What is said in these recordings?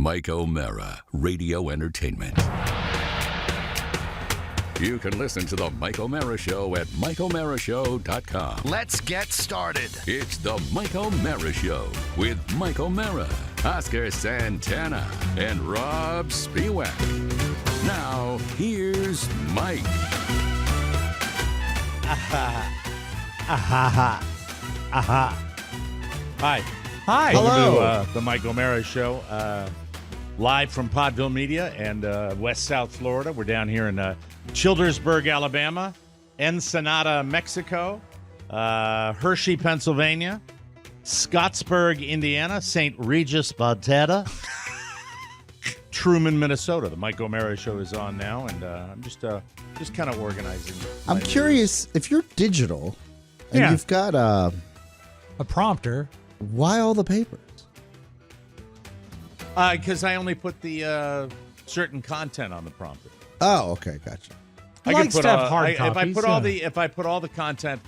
Mike O'Mara, Radio Entertainment. You can listen to The Mike O'Mara Show at MikeO'MaraShow.com. Let's get started. It's The Mike O'Mara Show with Mike O'Mara, Oscar Santana, and Robb Spiewak. Now, here's Mike. Hi. Hi. Welcome to the Mike O'Mara Show, live from Podville Media and West South Florida. We're down here in Childersburg, Alabama, Ensenada, Mexico, Hershey, Pennsylvania, Scottsburg, Indiana, St. Regis, Montana, Truman, Minnesota. The Mike O'Mara Show is on now, and I'm just kind of organizing. I'm curious, if you're digital and you've got a prompter, why all the papers? Because I only put the certain content on the prompter. Oh, okay, gotcha. I likes can put to have hard if I copies, put all the content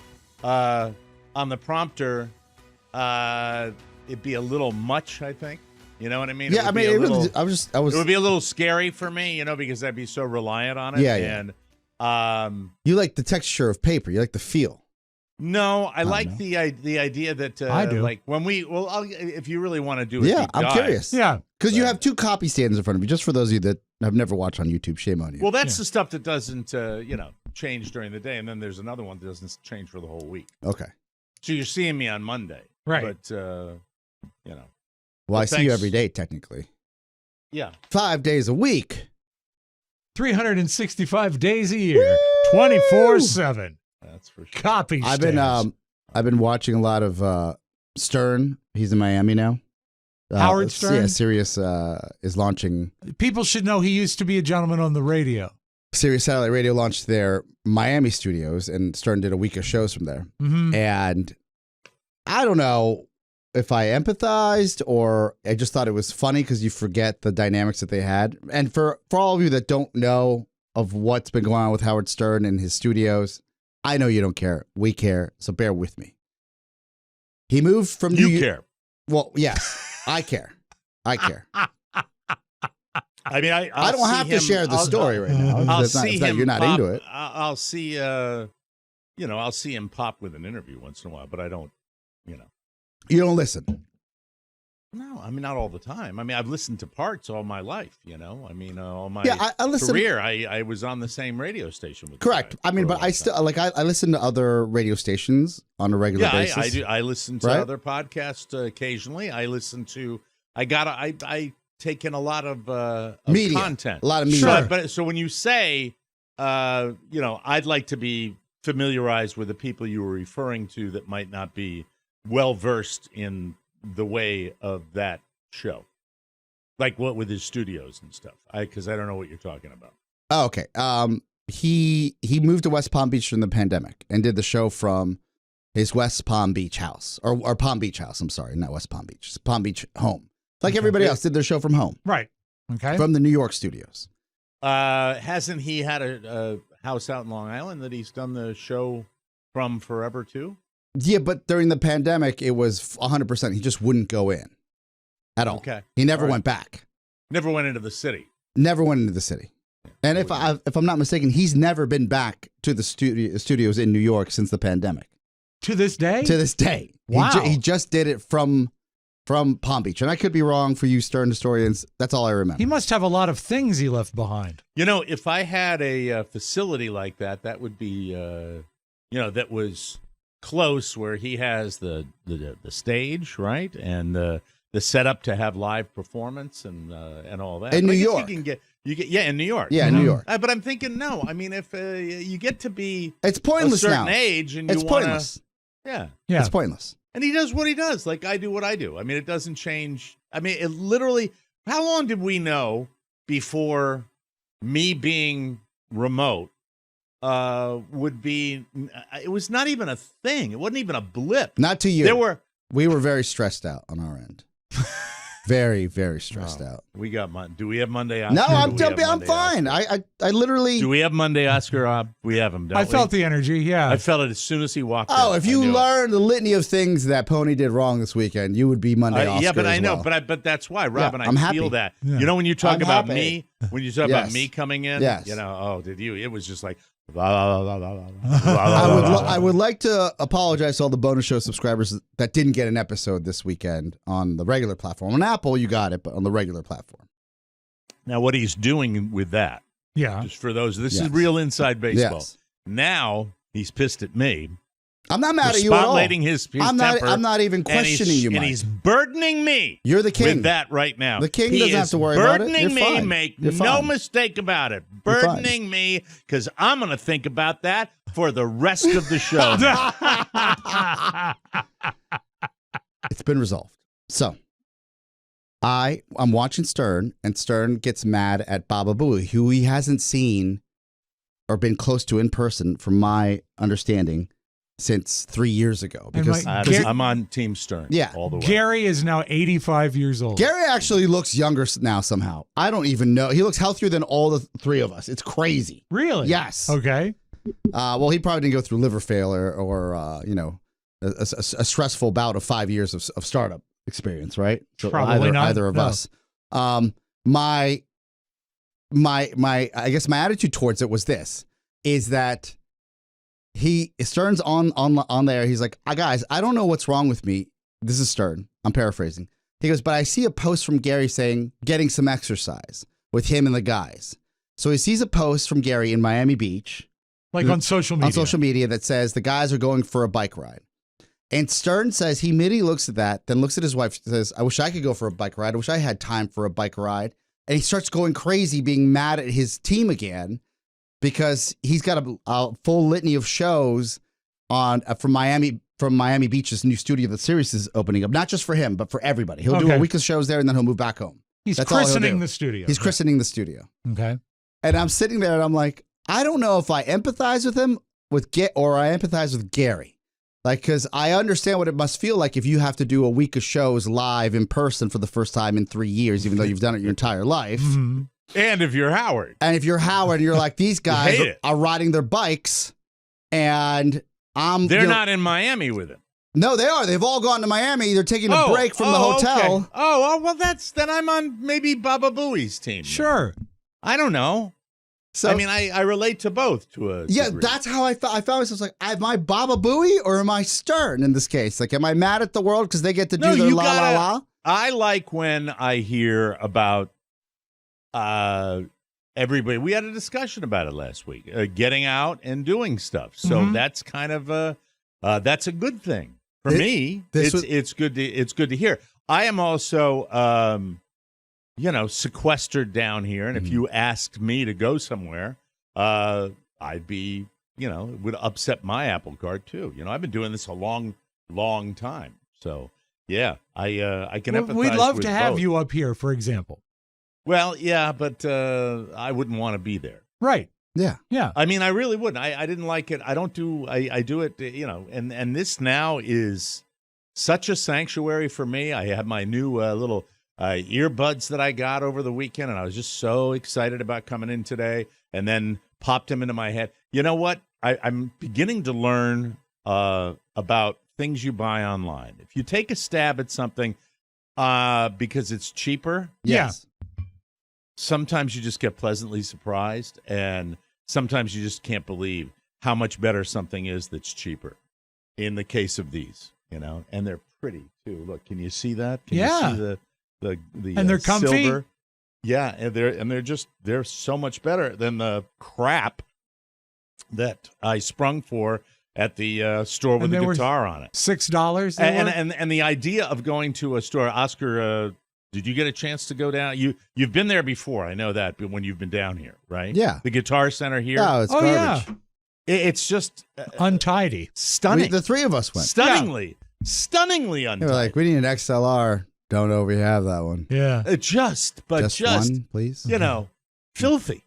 on the prompter, it'd be a little much. I think. You know what I mean? Yeah, I mean, it would be a little scary for me, because I'd be so reliant on it. Yeah. And you like the texture of paper. You like the feel. no, I like the idea that I do. Like when if you really want to do it, Yeah, deep I'm dive. curious. yeah. Because you have two copy stands in front of you. Just for those of you that have never watched on YouTube, shame on you. Well, that's the stuff that doesn't change during the day, and then there's another one that doesn't change for the whole week. Okay. So you're seeing me on Monday, Right. But Well, I see you thanks. every day, technically. yeah. 5 days a week. 365 days a year, 24/7. That's for sure. Copy I've been watching a lot of Stern. He's in Miami now. Howard Stern? Yeah, Sirius is launching. People should know he used to be a gentleman on the radio. Sirius Satellite Radio launched their Miami studios, and Stern did a week of shows from there. Mm-hmm. And I don't know if I empathized or I just thought it was funny because you forget the dynamics that they had. And for all of you that don't know of what's been going on with Howard Stern and his studios, I know you don't care. We care, so bear with me. He moved from You care. Well, yes, I care. I care. I mean, I don't have to share the story right now. I'll It's not- see it's not- him. You're not pop, into it. I'll see. I'll see him pop with an interview once in a while, but I don't. You don't listen. No, I mean not all the time. I mean, I've listened to parts all my life. I mean, all my I listen. career, I was on the same radio station with. the Correct. guy I mean, for a but long I still time. I listen to other radio stations on a regular basis. I do. I listen to Right? other podcasts occasionally. I listen to. I take in a lot of Media. content. A lot of media. Sure. But so when you say, I'd like to be familiarized with the people you were referring to that might not be well versed in the way of that show, like what with his studios and stuff. Because I don't know what you're talking about. Oh, okay. He moved to West Palm Beach during the pandemic and did the show from his West Palm Beach house or Palm Beach house. I'm sorry, not West Palm Beach. It's Palm Beach home. Like everybody else did their show from home, Right. Okay. from the New York studios. Hasn't he had a house out in Long Island that he's done the show from forever too? Yeah, but during the pandemic, it was 100%. He just wouldn't go in at all. Okay. He never All right. went back. Never went into the city. Never went into the city. And if I'm not mistaken, he's never been back to the studios in New York since the pandemic. To this day? To this day. Wow. He just did it from Palm Beach. And I could be wrong for you Stern historians. That's all I remember. He must have a lot of things he left behind. If I had a facility like that, that would be, that was close where he has the stage, right, and the setup to have live performance and all that. In But New I guess York. you get in New York. Yeah, in New York. But I'm thinking, no. I mean, if you get to be It's a pointless certain now. age and It's you want pointless. yeah. Yeah. It's pointless. And he does what he does. Like I do what I do. I mean, it doesn't change. I mean, it literally, how long did we know before me being remote would be, it was not even a thing. It wasn't even a blip. Not to you. There were, We were very stressed out on our end. Very, very stressed out. We got Do we have Monday Oscar? No, I'm Monday fine. Oscar? I literally. Do we have Monday Oscar, Rob? We have him, don't we? I felt the energy, yeah. I felt it as soon as he walked in. Oh, if you I knew it. learned the litany of things that Pony did wrong this weekend, you would be Monday Oscar. Yeah, but as I know, well. but that's why, Rob, Yeah, and I I'm feel happy. that. Yeah. You know, when you talk I'm about happy. me, when you talk about Yes. me coming in, Yes. you know, oh, did you? It was just like, I would like to apologize to all the bonus show subscribers that didn't get an episode this weekend on the regular platform. On Apple, you got it, but on the regular platform. Now, what he's doing with that, Yeah. just for those, this Yes. is real inside baseball. Yes. Now he's pissed at me. I'm not mad for at you at all. spotlighting his I'm temper. not even questioning you, Mike. And he's burdening me. You're the king. With that right now. The king He doesn't have is to worry about it. burdening You're me, fine. make You're no fine. mistake about it. You're fine. Burdening me, because I'm going to think about that for the rest of the show. It's been resolved. So, I'm watching Stern, and Stern gets mad at Baba Booey, who he hasn't seen or been close to in person, from my understanding, since 3 years ago. And Because I'm on Team Stern. Yeah. All the way. Gary is now 85 years old. Gary actually looks younger now somehow. I don't even know. He looks healthier than all the three of us. It's crazy. Really? Yes. Okay. Well, he probably didn't go through liver failure or a stressful bout of 5 years of startup experience, right? So Probably not. either of No. us. My I guess my attitude towards it was this: is that Stern's on there. He's like, guys, I don't know what's wrong with me. This is Stern. I'm paraphrasing. He goes, but I see a post from Gary saying getting some exercise with him and the guys. So he sees a post from Gary in Miami Beach. Like on social media. On social media that says the guys are going for a bike ride. And Stern says he immediately looks at that, then looks at his wife, says, I wish I could go for a bike ride. I wish I had time for a bike ride. And he starts going crazy, being mad at his team again because he's got a full litany of shows on from Miami Beach's new studio that Sirius is opening up. Not just for him, but for everybody. He'll do a week of shows there and then he'll move back home. He's That's all he'll christening do. the studio. He's christening the studio. Okay. And I'm sitting there and I'm like, I don't know if I empathize with him or I empathize with Gary. Like, because I understand what it must feel like if you have to do a week of shows live in person for the first time in 3 years, even though you've done it your entire life. Mm-hmm. And if you're Howard. And if you're Howard, you're like, these guys are riding their bikes and They're not in Miami with him. No, they are. They've all gone to Miami. They're taking a break from the hotel. Okay. Well, then I'm on maybe Baba Booey's team. Sure. I don't know. So I mean, I relate to both to a degree. That's how I felt. I found myself like, am I Baba Booey or am I Stern in this case? Like, am I mad at the world because they get to do their la? I like when I hear about everybody. We had a discussion about it last week, getting out and doing stuff. So that's kind of that's a good thing for me. It's good to hear. I am also sequestered down here, and if you asked me to go somewhere, I'd be, it would upset my apple cart too. I've been doing this a long, long time. So yeah, I can empathize. We'd love with to have both. you up here, for example. Well, yeah, but I wouldn't want to be there. Right. Yeah. Yeah. I mean, I really wouldn't. I didn't like it. I do it, and this now is such a sanctuary for me. I have my new little earbuds that I got over the weekend, and I was just so excited about coming in today, and then popped them into my head. You know what? I'm beginning to learn about things you buy online. If you take a stab at something because it's cheaper, Yes. sometimes you just get pleasantly surprised, and sometimes you just can't believe how much better something is that's cheaper. In the case of these, and they're pretty too. Look, can you see that? Can you see the and they're comfy. Silver? Yeah, and they're so much better than the crap that I sprung for at the store with the guitar on it. $6. And the idea of going to a store, Oscar. Did you get a chance to go down? You've been there before. I know that, but when you've been down here, right? Yeah. The Guitar Center here. No, it's garbage. Yeah. It's just Untidy. stunning. The three of us went. Stunningly They untidy. were like, we need an XLR. Don't know if we have that one. Yeah. Just one, please. filthy.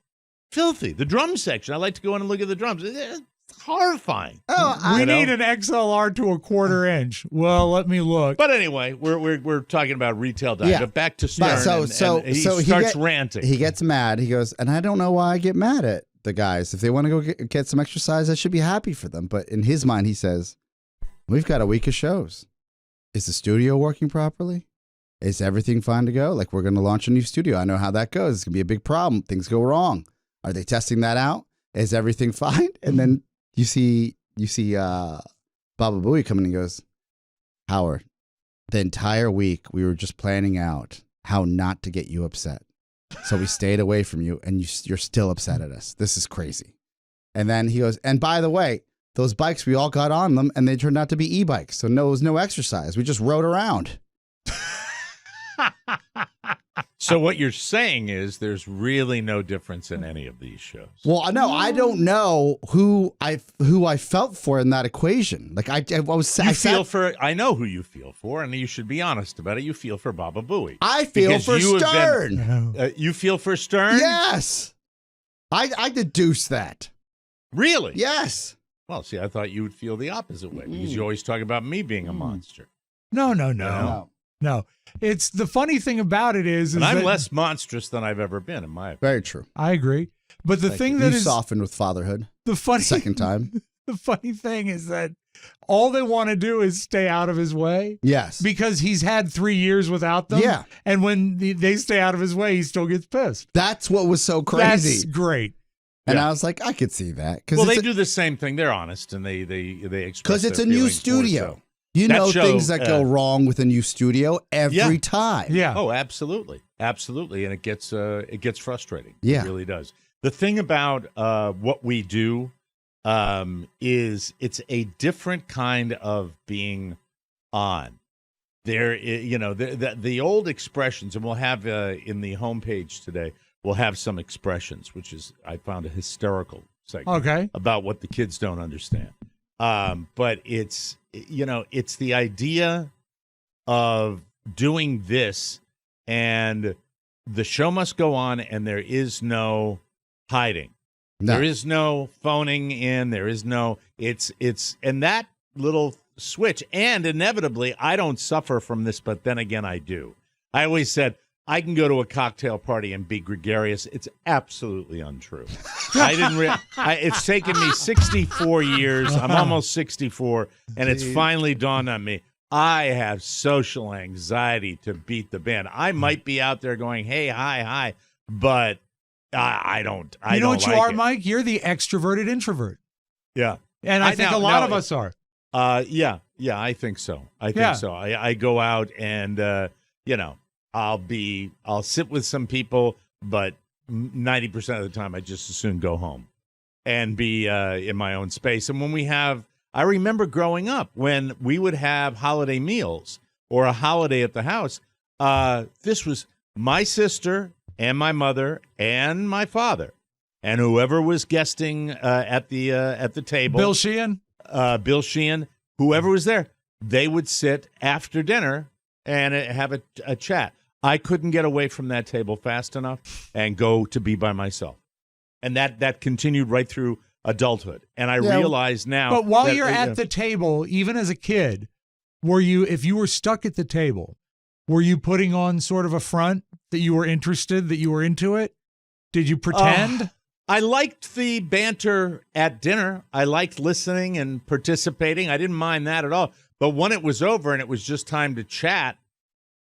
The drum section. I like to go in and look at the drums. It's horrifying. Oh, We You know? need an XLR to a quarter inch. Well, let me look. But anyway, we're talking about retail dining. Yeah. But back to Stern. So he starts ranting. He gets mad. He goes, and I don't know why I get mad at the guys. If they want to go get some exercise, I should be happy for them. But in his mind, he says, we've got a week of shows. Is the studio working properly? Is everything fine to go? Like, we're going to launch a new studio. I know how that goes. It's going to be a big problem. Things go wrong. Are they testing that out? Is everything fine? And then you see Baba Booey come in and goes, Howard, the entire week we were just planning out how not to get you upset. So we stayed away from you, and you're still upset at us. This is crazy. And then he goes, and by the way, those bikes, we all got on them, and they turned out to be e-bikes. So no, it was no exercise. We just rode around. So what you're saying is there's really no difference in any of these shows. Well, no, I don't know who I felt for in that equation. Like I was, I know who you feel for, and you should be honest about it. You feel for Baba Booey. I feel Because for you have Stern. You feel for Stern? Yes, I deduce that. Really? Yes. Well, see, I thought you would feel the opposite way because you always talk about me being a monster. No. No. No. It's the funny thing about it is And I'm that, less monstrous than I've ever been, in my opinion. Very true. I agree. But the thing You that is softened with fatherhood. the funny Second time. the funny thing is that all they want to do is stay out of his way. Yes. Because he's had 3 years without them. Yeah. And when they stay out of his way, he still gets pissed. That's what was so That's crazy. great. And Yeah. I was like, I could see that. Well, they do the same thing. They're honest, and they express Because it's their a new feelings more studio. so. You That know show, things that go wrong with a new studio every time. Yeah. Oh, absolutely, absolutely, and it gets frustrating. Yeah. It really does. The thing about what we do is it's a different kind of being on. There, the old expressions, and we'll have in the homepage today. We'll have some expressions, which is I found a hysterical segment about what the kids don't understand. But it's the idea of doing this, and the show must go on, and there is no hiding. No. There is no phoning in. There is no. It's and that little switch, and inevitably, I don't suffer from this, but then again, I do. I always said, I can go to a cocktail party and be gregarious. It's absolutely untrue. I didn't. It's taken me 64 years. I'm almost 64, and it's finally dawned on me. I have social anxiety to beat the band. I might be out there going, "Hey, hi," but I don't. I you know don't what you like are, it. Mike? You're the extroverted introvert, Yeah, and I think a lot of us are. Yeah, I think so. I think so. I go out and I'll sit with some people, but 90% of the time I just as soon go home and be in my own space. And when I remember growing up when we would have holiday meals or a holiday at the house, this was my sister and my mother and my father and whoever was guesting at the table. Bill Sheehan, whoever was there, they would sit after dinner and have a chat. I couldn't get away from that table fast enough and go to be by myself. And that continued right through adulthood. And I realize now. But while you're at the table, even as a kid, if you were stuck at the table, were you putting on sort of a front that you were interested, that you were into it? Did you pretend? I liked the banter at dinner. I liked listening and participating. I didn't mind that at all. But when it was over and it was just time to chat,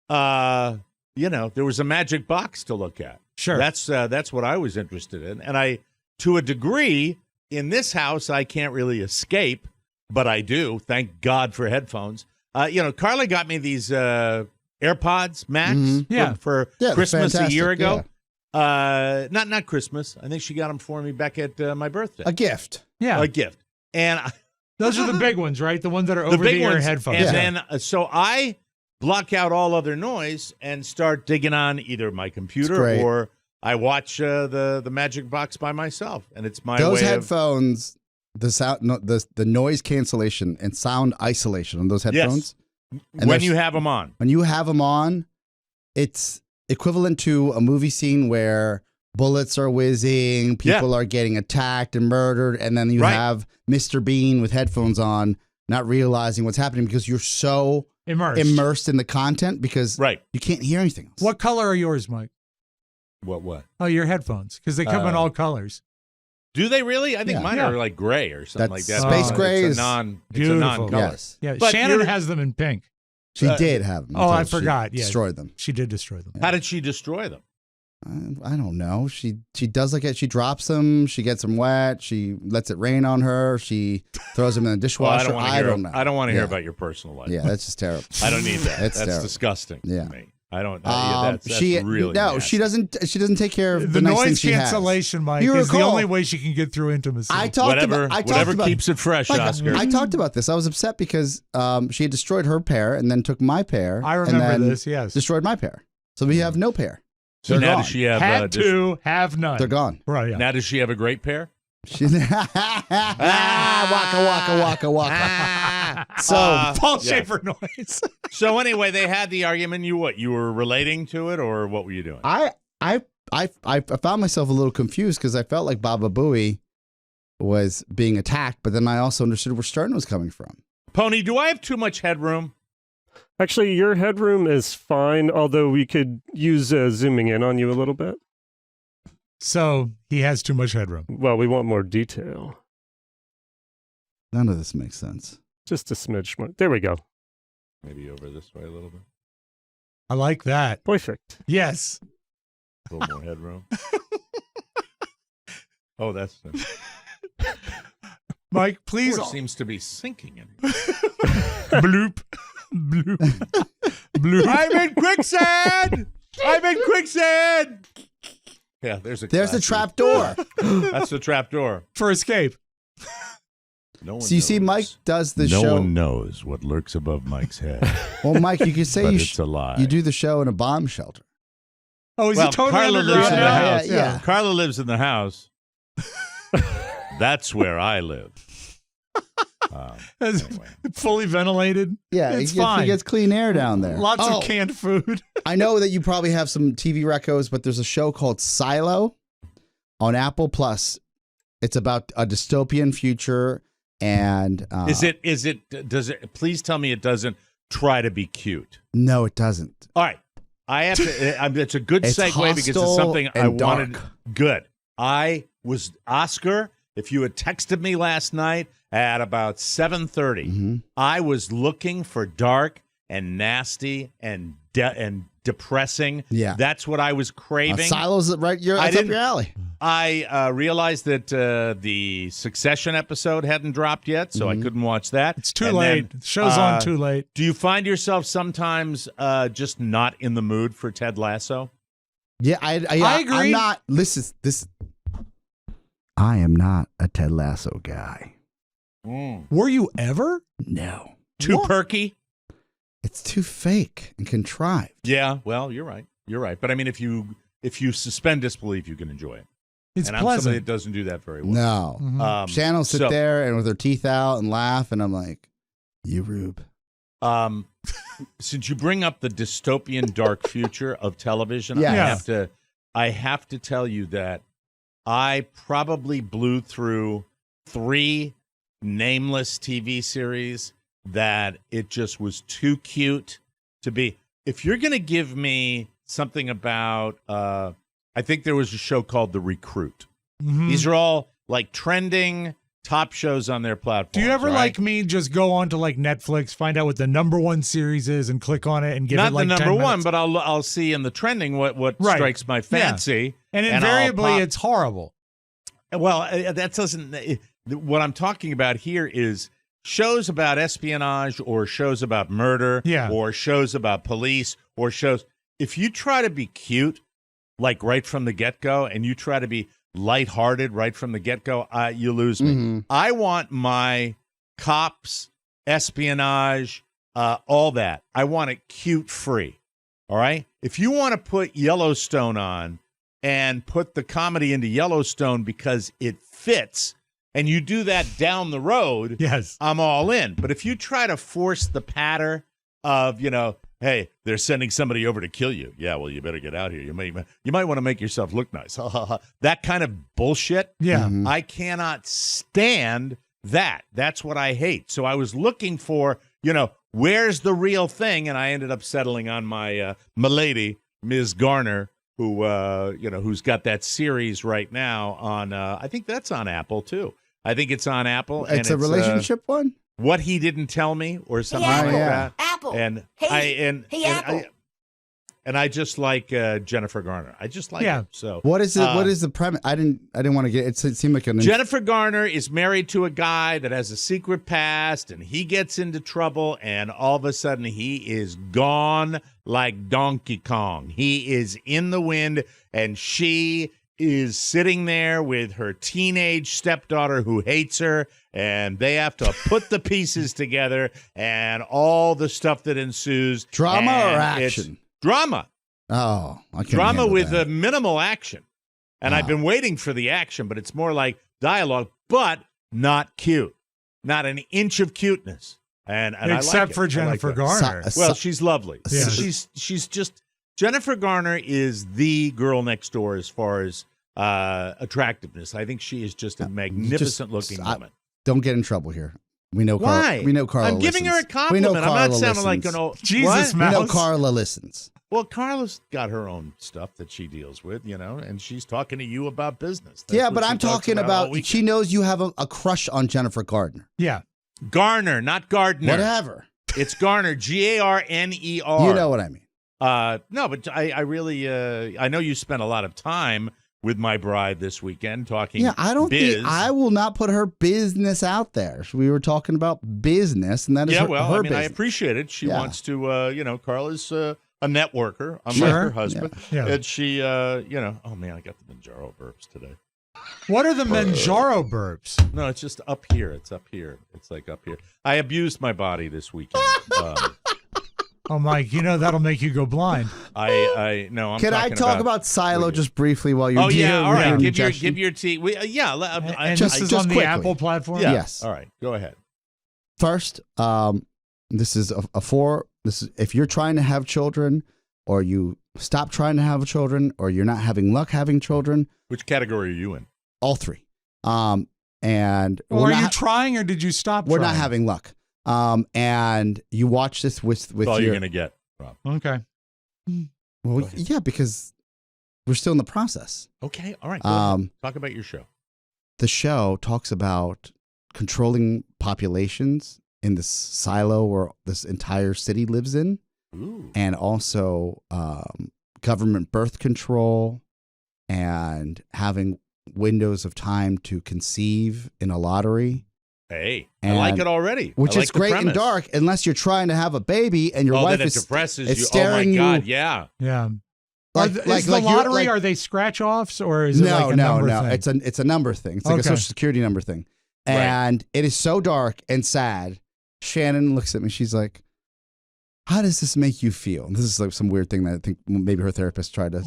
there was a magic box to look at. Sure. That's what I was interested in. And to a degree, in this house, I can't really escape, but I do. Thank God for headphones. Carla got me these AirPods Max for Christmas a year ago. Yeah. Not Christmas. I think she got them for me back at my birthday. A gift. Yeah. A gift. And those are the big ones, right? The ones that are over the ear headphones. And then, so I block out all other noise and start digging on either my computer or I watch the Magic Box by myself. And it's my those way headphones, the sound, the noise cancellation and sound isolation on those headphones. Yes. When you have them on. When you have them on, it's equivalent to a movie scene where bullets are whizzing, people are getting attacked and murdered, and then you have Mr. Bean with headphones on, not realizing what's happening because you're so immersed in the content because you can't hear anything else. What color are yours, Mike? What? Oh, your headphones, because they come in all colors. Do they really? I think mine are like gray or something like that. Space gray is it's a non-color. Yes. Yeah, But Shannon has them in pink. She did have them. Oh, I forgot. Yeah, destroyed them. She did destroy them. How did she destroy them? I don't know. She does like it. She drops them. She gets them wet. She lets it rain on her. She throws them in the dishwasher. I don't know. I don't want to hear about your personal life. Yeah, that's just terrible. I don't need that. That's terrible. disgusting to me. I don't. That's she really no. nasty. She doesn't. She doesn't take care of the nice noise things she has. cancellation, Mike, You is the recall- only way she can get through intimacy. Whatever about, keeps it fresh, like, Oscar. I talked about this. I was upset because she had destroyed her pair and then took my pair. I remember and then this. Yes, destroyed my pair. So we have no pair. So They're now gone. does she have? had to have none. They're gone. Right. Yeah. Now does she have a great pair? Waka waka. So Paul Schaefer noise. So anyway, they had the argument. You were relating to it, or what were you doing? I found myself a little confused because I felt like Baba Booey was being attacked, but then I also understood where Stern was coming from. Pony, do I have too much headroom? Actually, your headroom is fine, although we could use zooming in on you a little bit. So he has too much headroom. Well, we want more detail. None of this makes sense. Just a smidge more. There we go. Maybe over this way a little bit. I like that. Perfect. Yes. A little more headroom. Oh, that's Mike, please. Seems to be sinking in. Bloop. Bloop. Bloop. I'm in quicksand. I'm in quicksand. Yeah, there's the trap door. That's the trap door For escape. No one So you see, Mike does the show. No one knows what lurks above Mike's head. Well, Mike, you could say But you it's a lie. You do the show in a bomb shelter. Oh, he's Well, a totally Carla lives in underground the now? house. Yeah. Carla lives in the house. That's where I live. It's Anyway. fully ventilated. Yeah, It's he fine. gets clean air down there. Lots of canned food. I know that you probably have some TV recos, but there's a show called Silo on Apple Plus. It's about a dystopian future, and Does it? Please tell me it doesn't try to be cute. no, it doesn't. All right. I have to. It's a good It's segue because it's hostile something I and wanted. dark. Good. I was Oscar. If you had texted me last night at about 7:30, I was looking for dark and nasty and depressing. Yeah. That's what I was craving. Silo's right. That's up your alley. I realized that the Succession episode hadn't dropped yet, so I couldn't watch that. It's too And late. then, The show's on too late. Do you find yourself sometimes just not in the mood for Ted Lasso? Yeah, I agree. I'm not. Listen, this. I am not a Ted Lasso guy. Were you ever? No, Too What? perky? it's too fake and contrived. Yeah, well, you're right. You're right. But I mean, if you suspend disbelief, you can enjoy it. It's and I'm somebody pleasant. that doesn't do that very well. No, Shannon will sit so- there and with her teeth out and laugh, and I'm like, "You rube." Since you bring up the dystopian dark future of television, Yes. I have to tell you that I probably blew through 3 nameless TV series that it just was too cute to be. If you're going to give me something about, I think there was a show called The Recruit. These are all like trending top shows on their platform. Do you ever, right? like me, just go on to like Netflix, find out what the #1 series is, and click on it and give Not it like the 10 number one, minutes? but I'll see in the trending what Right. strikes my fancy. And I'll invariably, pop- it's horrible. Well, that doesn't. What I'm talking about here is shows about espionage or shows about murder, or shows about police or shows. If you try to be cute, like right from the get-go, and you try to be lighthearted right from the get-go, you lose me. I want my cops, espionage, all that. I want it cute-free. All right? If you want to put Yellowstone on and put the comedy into Yellowstone because it fits, and you do that down the road, yes, I'm all in. But if you try to force the patter of, hey, they're sending somebody over to kill you. Yeah, well, you better get out here. You might want to make yourself look nice. That kind of bullshit. Yeah. I cannot stand that. That's what I hate. So I was looking for, where's the real thing? And I ended up settling on my lady, Ms. Garner, who, who's got that series right now on, I think that's on Apple too. I think it's on Apple. It's a relationship one? What He Didn't Tell Me or something Hey, like Apple. that. Apple. And I just like Jennifer Garner. I just like her. So What is it? What is the premise? I didn't want to get it. It seemed like an Jennifer Garner is married to a guy that has a secret past, and he gets into trouble, and all of a sudden he is gone like Donkey Kong. He is in the wind, and she is sitting there with her teenage stepdaughter who hates her, and they have to put the pieces together and all the stuff that ensues. drama or And it's action. Drama. Oh, I can't Drama handle with that. a minimal action. And I've been waiting for the action, but it's more like dialogue, but not cute. Not an inch of cuteness. And I like Except it. for I like Jennifer that. Garner. Well, she's lovely. Yeah. She's just Jennifer Garner is the girl next door as far as attractiveness. I think she is just a magnificent looking woman. Don't get in trouble here. We know Why? Carla. We know Carla. I'm giving her a listens. compliment. We know I'm not Carla sounding like listens. an old Jesus, What? man. We know Mouse. Carla listens. Well, Carla's got her own stuff that she deals with, and she's talking to you about business. That's Yeah, what but she I'm talks talking all about. weekend. She knows you have a crush on Jennifer Gardner. Yeah. Garner, not Gardner. Whatever. It's Garner, Garner. You know what I mean. No, but I really, I know you spent a lot of time with my bride this weekend talking. Yeah, I don't biz. think I will not put her business out there. We were talking about business, and that is Yeah, her, well, her I mean, I business. appreciate it. She Yeah. wants to, Carla's a networker, unlike Sure. her husband. Yeah. And she, oh man, I got the Manjaro burps today. What are the Manjaro burps? No, it's just up here. It's up here. It's like up here. I abused my body this weekend. Oh, Mike, that'll make you go blind. I no. I'm Can I talking talk about Silo just briefly while you're Oh yeah, all right. doing Give your tea. And just- this is just on the quickly. Apple platform? Yeah. Yes. All right. Go ahead. First, this is this is if you're trying to have children, or you stop trying to have children, or you're not having luck having children. Which category are you in? All three. And Well, we're are you not, trying or did you stop we're trying? not having luck. And you watch this with That's all your you're gonna get, Rob. Okay. well, yeah, because we're still in the process. Okay. All right. Go ahead. Um, Talk about your show. the show talks about controlling populations in this silo where this entire city lives in, Ooh. and also government birth control and having windows of time to conceive in a lottery, Hey, And- I like it already. which I like is the great and premise. dark unless you're trying to have a baby and your Oh, wife then it is depresses is you. staring Oh my you God! Yeah. Yeah. like Is the like you're- lottery, like- are they scratch offs or is it no, like a no, number no. thing? It's a number thing. It's like a Okay. social security number thing. Right. And it is so dark and sad. Shannon looks at me. She's like, "How does this make you feel?" And this is like some weird thing that I think maybe her therapist tried to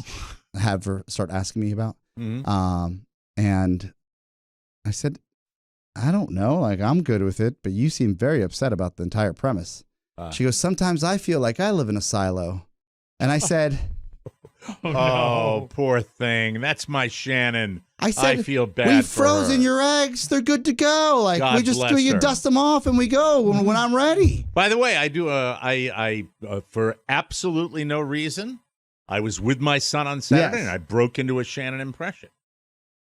have her start asking me about. Mhm. And I said, "I don't know. Like, I'm good with it, but you seem very upset about the entire premise." She goes, "Sometimes I feel like I live in a silo." And I said, Oh, poor thing. That's my Shannon. I said, feel bad. "We've for frozen her. your eggs. They're good to go. Like, God we just bless you her. dust them off and we go when I'm ready." By the way, I do. I for absolutely no reason, I was with my son on Saturday, Yes. and I broke into a Shannon impression.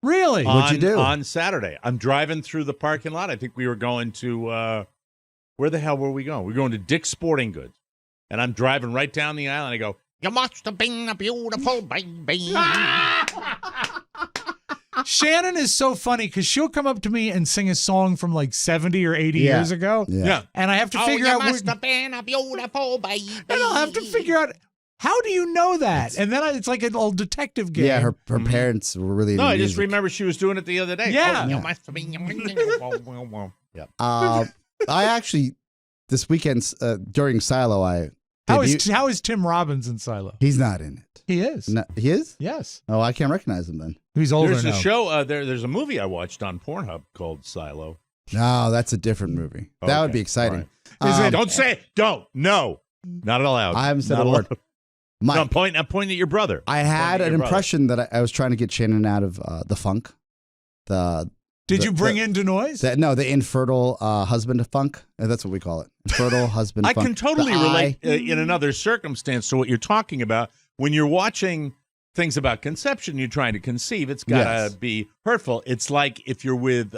Really? What'd you do? On Saturday? I'm driving through the parking lot. I think we were going to where the hell were we going? We were going to Dick's Sporting Goods, and I'm driving right down the aisle, and I go, "You must have been a beautiful baby." Shannon is so funny because she'll come up to me and sing a song from like 70 or 80 Yeah. years ago. Yeah. And I have to Oh, figure you out must have been a beautiful baby. and I'll have to figure out how do you know that? And then it's like an old detective game. Yeah, her parents were really into No, I just music. remember she was doing it the other day. Yeah. Oh, you Yeah. must have been. Yep. I actually this weekend during Silo, How is Tim Robbins in Silo? he's not in it. He is. No, he is? Yes. Oh, I can't recognize him then. He's older There's a now. show. There's a movie I watched on Pornhub called Silo. No, that's a different movie. That would Okay. be exciting. All Is it- Don't say it. Don't. No. Not allowed. I haven't said Not a word. allowed. Mike, No, I'm pointing at your brother. I had an impression that I was trying to get Shannon out of the funk. Did you bring in Denoise? No, the infertile husband funk. That's what we call it. Infertile husband I funk. can totally relate in another circumstance to what you're talking about. When you're watching things about conception, you're trying to conceive, it's got to be hurtful. It's like if you're with,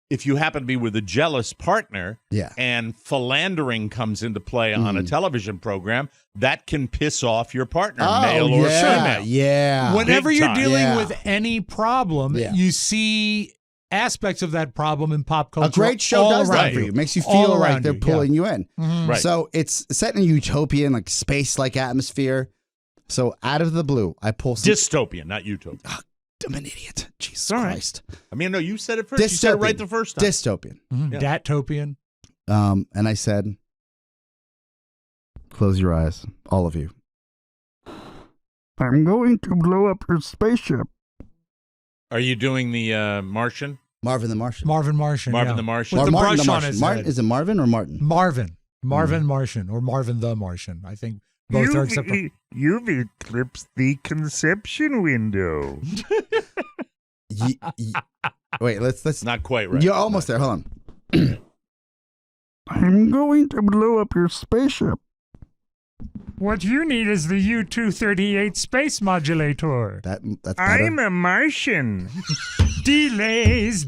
if you happen to be with a jealous partner and philandering comes into play on a television program, that can piss off your partner, male or female. Yeah. Whenever Big you're time. dealing with any problem, you see aspects of that problem in pop culture. A great show all does that around for you. you. Makes you All feel like around they're you, pulling you in. Right. So it's set in a utopian, like space-like atmosphere. So out of the blue, I pull some... Dystopian, not utopia. I'm an idiot. Jesus All right. Christ. I mean, no, you said it first. You said it right the first time. Dystopian. Datopian. And I said, close your eyes, all of you. I'm going to blow up your spaceship. Are you doing the Martian? Marvin the Martian. Marvin Martian. Marvin yeah. the Martian. With the Martin brush the on Martian. his Martin, head. is it Marvin or Martin? Marvin Martian, or Marvin the Martian. I think both are acceptable. You've eclipsed the conception window. Wait, let's. Not quite right. You're almost there. Hold on. I'm going to blow up your spaceship. What you need is the U-238 space modulator. That's better. I'm a Martian. Delays.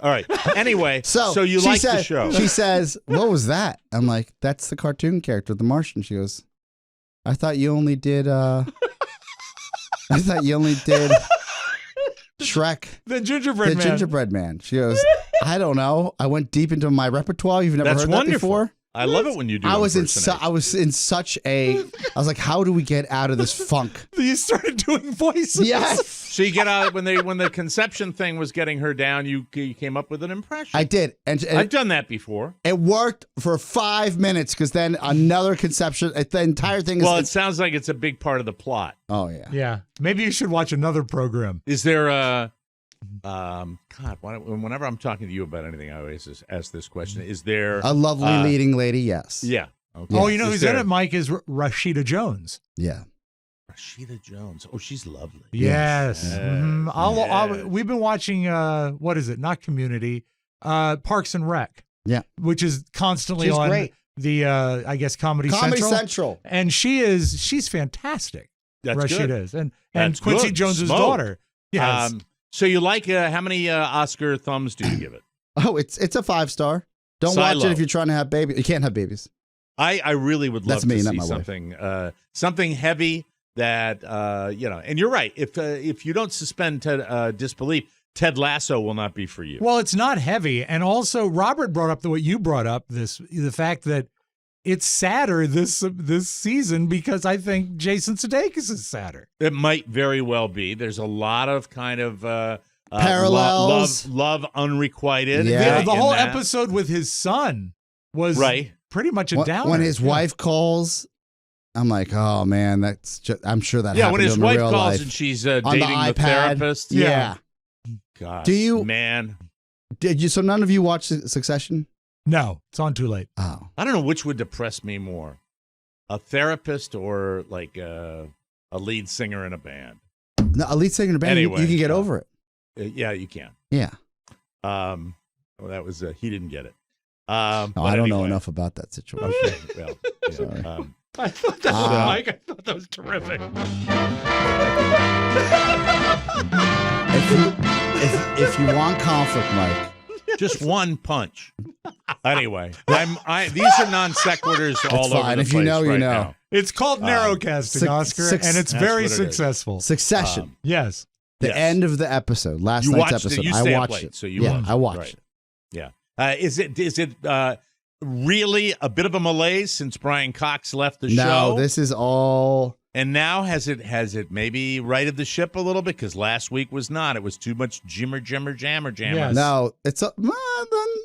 All right. Anyway, so you she like the said- show. She says, "What was that?" I'm like, "That's the cartoon character, the Martian." She goes, "I thought you only did. I thought you only did Shrek, The gingerbread man. gingerbread man." She goes, "I don't know. I went deep into my repertoire. You've never That's heard wonderful. that before." I love it when you do. I was in impersonation. such a. I was like, "How do we get out of this funk?" You started doing voices. Yes. So you get out when the conception thing was getting her down. You came up with an impression. I did, and I've done that before. it worked for 5 minutes because then another conception. The entire thing is. Well, it sounds like it's a big part of the plot. Oh yeah. Yeah. Maybe you should watch another program. Is there a God? Whenever I'm talking to you about anything, I always ask this question: is there A lovely leading lady, yes. Yeah. Okay. Oh, you know Is who's in there- it, Mike, is Rashida Jones. Yeah. Rashida Jones. Oh, she's lovely. Yes. Mhm. Yes. We've been watching, what is it? Not Community, Parks and Rec. Yeah. Which is constantly She's on great. the, I guess, Comedy Central. And she's fantastic. That's Rashida good. is. And That's Quincy good. Jones's Smoke. daughter. Yes. So you like how many Oscar thumbs do you give it? Oh, it's a 5-star. Don't watch it if you're trying to have babies. You can't have babies. I really would love That's me, to not see my wife. something heavy that and you're right. If you don't suspend disbelief, Ted Lasso will not be for you. Well, it's not heavy. And also, Robert brought up what you brought up, the fact that it's sadder this season because I think Jason Sudeikis is sadder. It might very well be. There's a lot of kind of Parallels. love unrequited. Yeah. The in whole that. episode with his son was pretty much a downer. When his wife calls, I'm like, oh man, that's just, I'm sure that Yeah, happened when his to him in wife real calls life. and she's On dating the iPad. therapist. Yeah. God. Do you- Man. Did you? So none of you watched Succession? No, it's on too late. Oh, I don't know which would depress me more, a therapist or like a lead singer in a band. no, a lead singer in a band. Anyway, you can get over it. Yeah, you can. Yeah. Well, that was he didn't get it. No, But I don't know anyway. enough about that situation. Okay, well, yeah, Sorry. I thought that was Mike. I thought that was terrific. If you want conflict, Mike, just one punch. Anyway, these are non sequiturs all over fine. the If you place know, you right know. now. It's called narrowcasting, Oscar, and it's that's very what it is. successful. Succession. Yes. The Yes. end of the episode, last You night's watched it. episode. You I stay up watched late, it. so you yeah, watched I it. watched Right. it. Yeah. Is it really a bit of a malaise since Brian Cox left the show? No, this is all. And now has it maybe righted the ship a little bit? Because last week was not. It was too much jammer. Yes. No, it's a.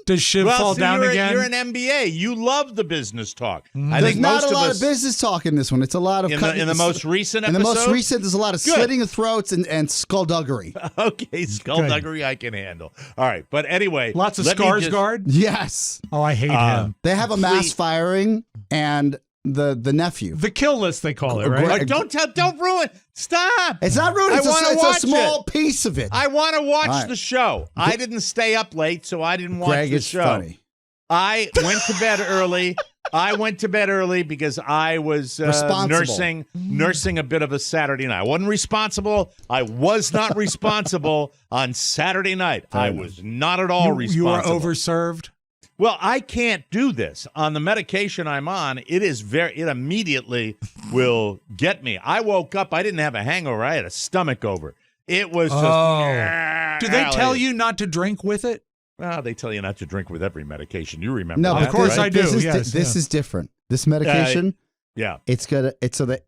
Does Shiv fall down again? You're an MBA. You love the business talk. I There's think not most a of lot us, of business talk in this one. It's a lot of in the most recent in episode. the most recent, there's a lot of Good. slitting of throats and skullduggery. Okay, skullduggery I can handle. All right, but anyway, Lots of let me Skarsgård. Yes, Oh, I hate him. they have a mass firing and the nephew. The kill list, they call it, Greg- right? Don't ruin. Stop. It's not rude. I It's wanna a watch small it. piece of it. I want to watch All right. the show. I didn't stay up late, so I didn't watch Greg the is show. funny. I went to bed early. I went to bed early because I was Responsible. nursing a bit of a Saturday night. I wasn't responsible. I was not responsible on Saturday night. I was not at all responsible. You are overserved. Well, I can't do this on the medication I'm on. It immediately will get me. I woke up. I didn't have a hangover. I had a stomach over. It was just. Do they tell you not to drink with it? Well, they tell you not to drink with every medication. You remember? No, that, of course right? I do. This is, Yes, this is different. This medication, Yeah. it's so that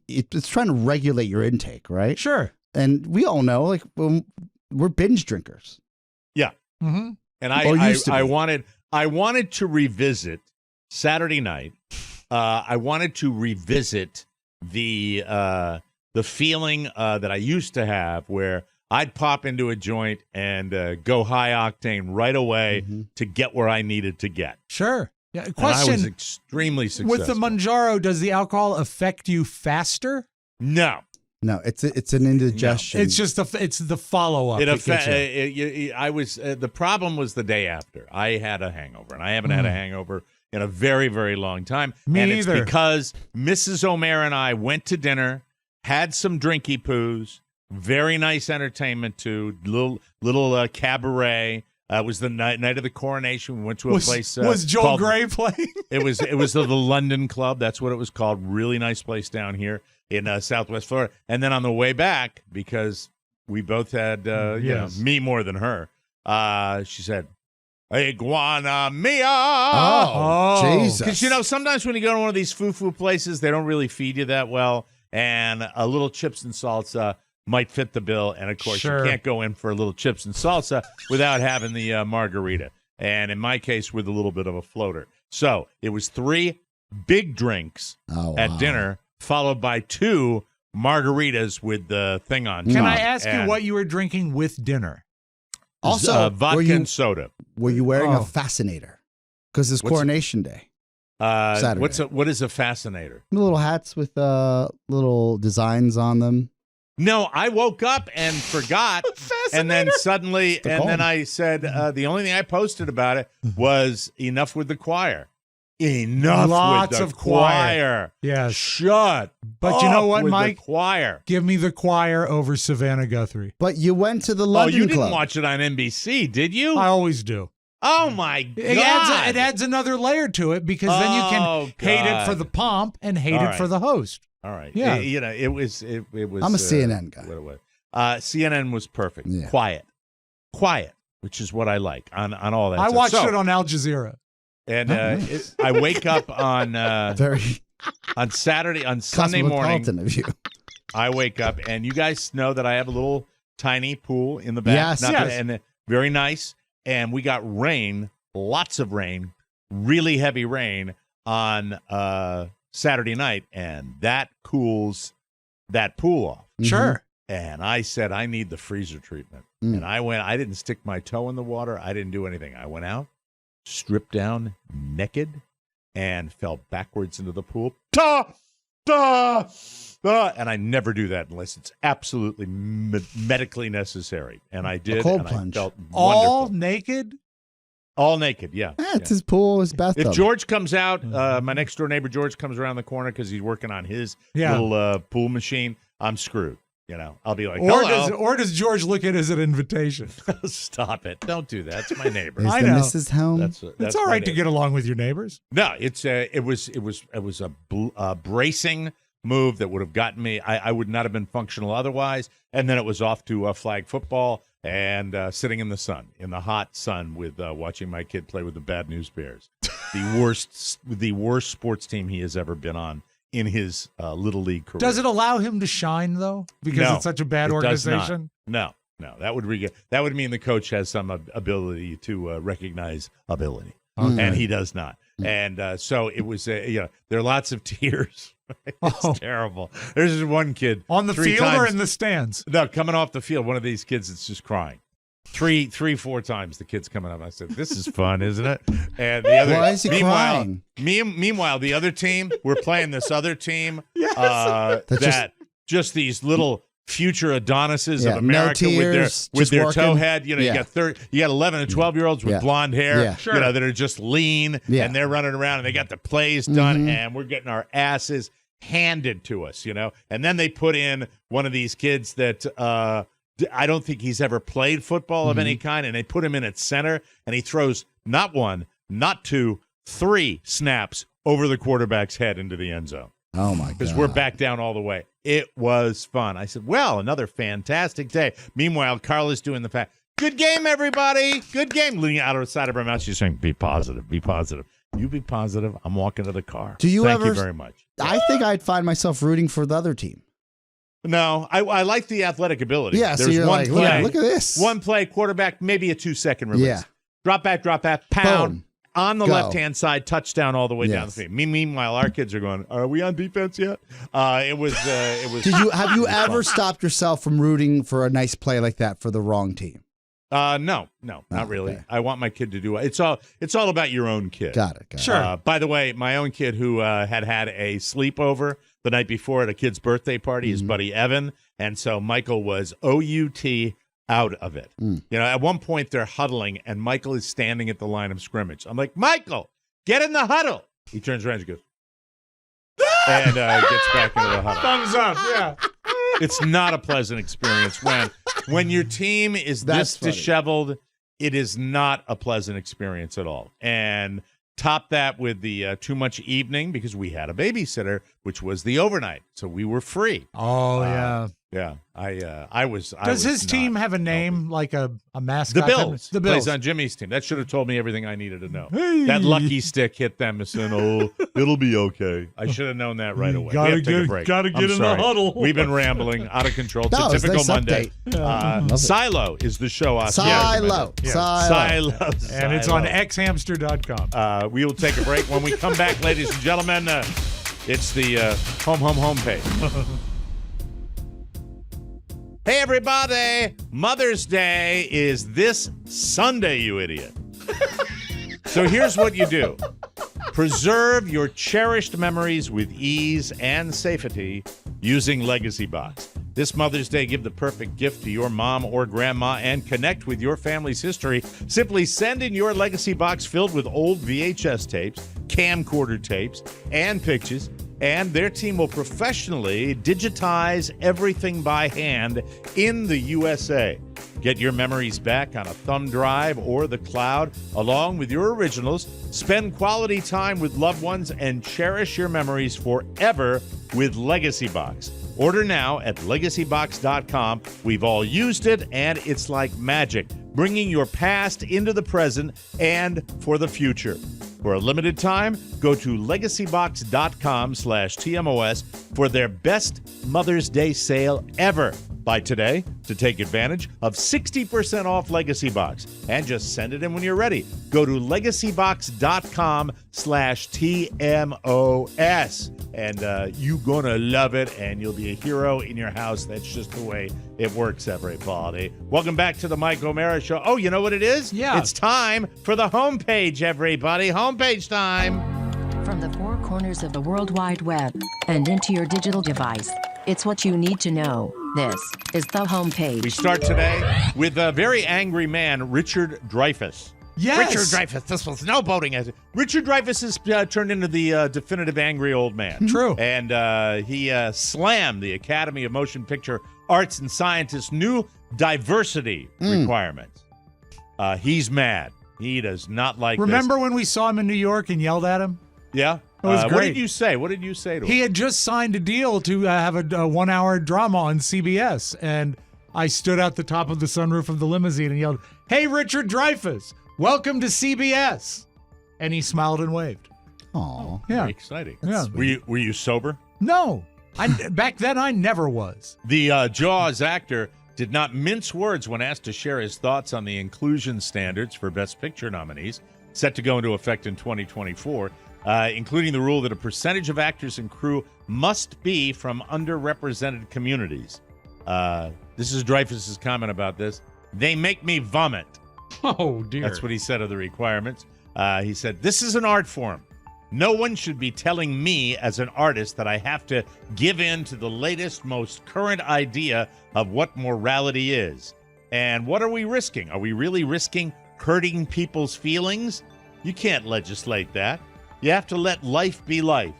it's trying to regulate your intake, right? Sure. And we all know, like, we're binge drinkers. Yeah. Mm-hmm. And Or used to I be. wanted to revisit Saturday night. I wanted to revisit the feeling that I used to have where I'd pop into a joint and go high octane right away to get where I needed to get. Sure. Yeah. And I was Question: extremely successful. with the Manjaro, does the alcohol affect you faster? No. No, it's an indigestion. It's just it's the follow up. I was the problem was the day after. I had a hangover, and I haven't had a hangover in a very, very long time. Me and either. It's because Mrs. O'Mare and I went to dinner, had some drinky poos, very nice entertainment too, little cabaret. It was the night of the coronation. We went to a place. Was Joel called- Grey playing? It was the London Club. That's what it was called. Really nice place down here in Southwest Florida. And then on the way back, because we both had Yes. me more than her, she said, "Iguana mia." Oh, Jesus. Because sometimes when you go to one of these foo-foo places, they don't really feed you that well, and a little chips and salsa might fit the bill. And of course, Sure. you can't go in for a little chips and salsa without having the margarita. And in my case, with a little bit of a floater. So it was 3 big drinks at dinner, followed by 2 margaritas with the thing on top. Can I ask you And what you were drinking with dinner? Also, vodka and soda. were you wearing a Oh. fascinator? Because it's What's- Coronation Day. Saturday. What is a fascinator? The little hats with little designs on them. No, I woke up and forgot, and then suddenly, The and then call. I said the only thing I posted about it was enough with the choir. Enough Lots with the of choir. choir. Yes. Shut. But you know up what, with Mike? The choir. Give me the choir over Savannah Guthrie. But you went to the Oh, London you didn't Club. watch it on NBC, did you? I always do. Oh my God! It adds another layer to it because then you can hate it for God. the pomp and hate All it right. for the host. All right. Yeah. It was. It was. I'm a CNN guy. What it was. CNN was perfect. Yeah. Quiet, which is what I like on all that. I stuff. watched So- it on Al Jazeera. and I wake up on Very Saturday, on Sunday morning. cosmopolitan of you. I wake up, and you guys know that I have a little tiny pool in the back. Yes. Not Yes. that- and very nice. And we got rain, lots of rain, really heavy rain on Saturday night, and that cools that pool off. Sure. And I said, I need the freezer treatment. Mm. And I didn't stick my toe in the water. I didn't do anything. I went out, stripped down naked, and fell backwards into the pool. And I never do that unless it's absolutely medically necessary. And I did. cold and plunge. I felt All wonderful. naked? All naked, yeah. Yeah, it's Yeah. his pool, his bathtub. If George comes out, my next door neighbor George comes around the corner because he's working on his Yeah. little pool machine, I'm screwed. I'll be like, Or does George look at it as an invitation? Stop it! Don't do that. It's my neighbor. I Is the know. missus home? That's It's all my right to neighbor. get along with your neighbors. No, it was a bracing move that would have gotten me. I would not have been functional otherwise. And then it was off to flag football and sitting in the sun, in the hot sun, with watching my kid play with the Bad News Bears, the worst sports team he has ever been on in his little league career. Does it allow him to shine though? Because No, it's such a bad it does not. organization. No. That would mean the coach has some ability to recognize ability, and he does not. And so it was. There are lots of tears. It's terrible. There's this one kid On the 3 field times, or in the stands? No, coming off the field. One of these kids that's just crying. 4 times the kid's coming up. I said, "This is fun, isn't it?" And the other, Why is he crying? Meanwhile, the other team, we're playing this other team. Yes. That just these little future Adonises Yeah, of America no tears, with their just toe working. head. You Yeah. you got 11 and 12-year-olds with Yeah. blonde hair. Yeah. Sure. That are just lean Yeah. and they're running around and they got the plays done and we're getting our asses handed to us. And then they put in one of these kids that. I don't think he's ever played football of any kind, and they put him in at center, and he throws not 1, not 2, 3 snaps over the quarterback's head into the end zone. Oh, my God. Because we're back down all the way. It was fun. I said, well, another fantastic day. Meanwhile, Carla's doing the fact. Good game, everybody. Good game. Leaning out of the side of her mouth, she's saying, be positive, be positive. You be positive. I'm walking to the car. Do you Thank ever? you very much. I think I'd find myself rooting for the other team. No, I like the athletic ability. Yeah, so There's you're one like, play, look at this. One play, quarterback, maybe a 2-second release. Yeah. Drop back, pound. Boom. On the Go. left-hand side, touchdown all the way down the Yes. field. Meanwhile, our kids are going, are we on defense yet? It was. Have you ever stopped yourself from rooting for a nice play like that for the wrong team? No, not really. Okay. I want my kid to do it. It's all about your own kid. Got it. Sure. By the way, my own kid who had a sleepover the night before at a kid's birthday party, his buddy Evan, and so Michael was OUT out of it. At one point they're huddling, and Michael is standing at the line of scrimmage. I'm like, Michael, get in the huddle. He turns around and goes, and gets back into the huddle. Thumbs up. Yeah. It's not a pleasant experience when your team is That's this funny. disheveled. It is not a pleasant experience at all. And top that with the too much evening because we had a babysitter, which was the overnight, so we were free. Oh yeah. Yeah, I was. Does his team have a name like a mascot? The Bills. The Bills. Plays on Jimmy's team. That should have told me everything I needed to know. Hey. That lucky stick hit them and said, "Oh, it'll be okay." I should have known that right away. Gotta We have to take get- a break. gotta get I'm in the sorry. huddle. We've been rambling, out of control. It's No, a it's a typical nice Monday. update. Silo is the show. Silo. Silo. And it's on xhamster.com. We will take a break. When we come back, ladies and gentlemen, it's the homepage. Hey, everybody. Mother's Day is this Sunday, you idiot. So here's what you do. Preserve your cherished memories with ease and safety using Legacy Box. This Mother's Day, give the perfect gift to your mom or grandma and connect with your family's history. Simply send in your Legacy Box filled with old VHS tapes, camcorder tapes, and pictures, and their team will professionally digitize everything by hand in the USA. Get your memories back on a thumb drive or the cloud, along with your originals. Spend quality time with loved ones and cherish your memories forever with Legacy Box. Order now at legacybox.com. We've all used it, and it's like magic, bringing your past into the present and for the future. For a limited time, go to legacybox.com/TMOS for their best Mother's Day sale ever. Buy today to take advantage of 60% off Legacy Box and just send it in when you're ready. Go to legacybox.com/TMOS and you're going to love it and you'll be a hero in your house. That's just the way it works, everybody. Welcome back to the Mike O'Mara Show. Oh, you know what it is? Yeah. It's time for the homepage, everybody. Homepage time. From the four corners of the World Wide Web and into your digital device, it's what you need to know. This is the homepage. We start today with a very angry man, Richard Dreyfuss. Yes. Richard Dreyfuss. This was no boating. Richard Dreyfuss has turned into the definitive angry old man. True. And he slammed the Academy of Motion Picture Arts and Sciences' new diversity requirements. He's mad. He does not like Remember when we saw him in New York and yelled at him? this. Yeah? It was What great. did you say? What did you say to him? He had just signed a deal to have a 1-hour drama on CBS, and I stood out the top of the sunroof of the limousine and yelled, "Hey, Richard Dreyfuss, welcome to CBS." And he smiled and waved. Aw. Yeah. Very exciting. Yeah. Were you sober? No. Back then, I never was. The Jaws actor did not mince words when asked to share his thoughts on the inclusion standards for Best Picture nominees, set to go into effect in 2024, including the rule that a percentage of actors and crew must be from underrepresented communities. This is Dreyfuss's comment about this. They make me vomit. Oh, dear. That's what he said of the requirements. He said, this is an art form. No one should be telling me as an artist that I have to give in to the latest, most current idea of what morality is. And what are we risking? Are we really risking hurting people's feelings? You can't legislate that. You have to let life be life.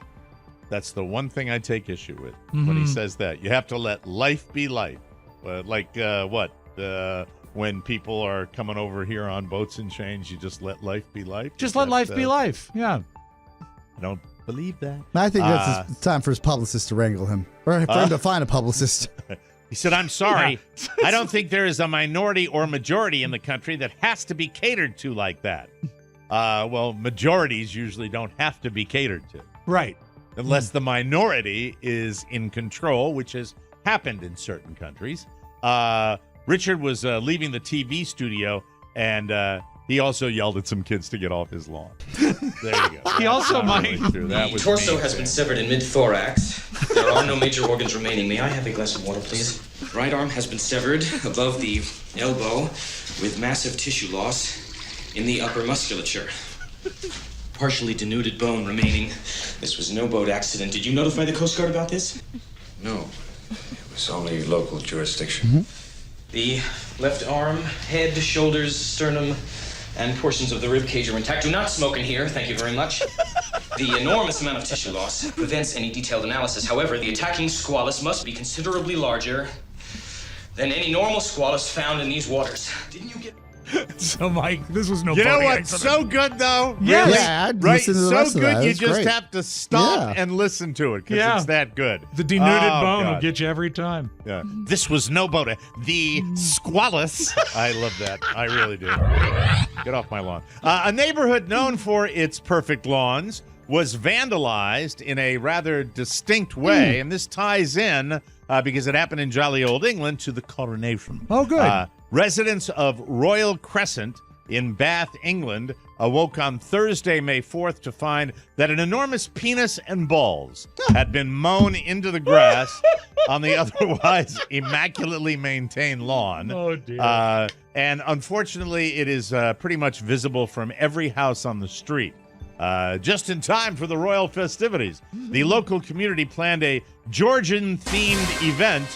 That's the one thing I take issue with when he says that. You have to let life be life. When people are coming over here on boats and chains, you just let life be life? Just let life be life. Yeah. I don't believe that. I think that's it's time for his publicist to wrangle him. Or for him to find a publicist. He said, I'm sorry. I don't think there is a minority or majority in the country that has to be catered to like that. Well, majorities usually don't have to be catered to. Right. Unless the minority is in control, which has happened in certain countries. Richard was leaving the TV studio, and he also yelled at some kids to get off his lawn. There you go. He also might. The torso has been severed in mid-thorax. There are no major organs remaining. May I have a glass of water, please? Right arm has been severed above the elbow with massive tissue loss in the upper musculature. Partially denuded bone remaining. This was no boat accident. Did you notify the Coast Guard about this? No. It was only local jurisdiction. The left arm, head, shoulders, sternum, and portions of the rib cage are intact. Do not smoke in here. Thank you very much. The enormous amount of tissue loss prevents any detailed analysis. However, the attacking squalus must be considerably larger than any normal squalus found in these waters. Didn't you get... So, Mike, this was no You know boating what's accident. so good, though? Yes. Really? Yeah, I'd right? listen to the So rest of good that. you It's just great. have to stop Yeah. and listen to it because Yeah. it's that good. The denuded Oh, bone will God. get you every time. Yeah. This was no boat. The squalus. I love that. I really do. Get off my lawn. A neighborhood known for its perfect lawns was vandalized in a rather distinct way, and this ties in because it happened in jolly old England to the coronation. Oh, good. Residents of Royal Crescent in Bath, England, awoke on Thursday, May 4th, to find that an enormous penis and balls had been mown into the grass on the otherwise immaculately maintained lawn. Oh, dear. And unfortunately, it is pretty much visible from every house on the street. Just in time for the royal festivities. The local community planned a Georgian-themed event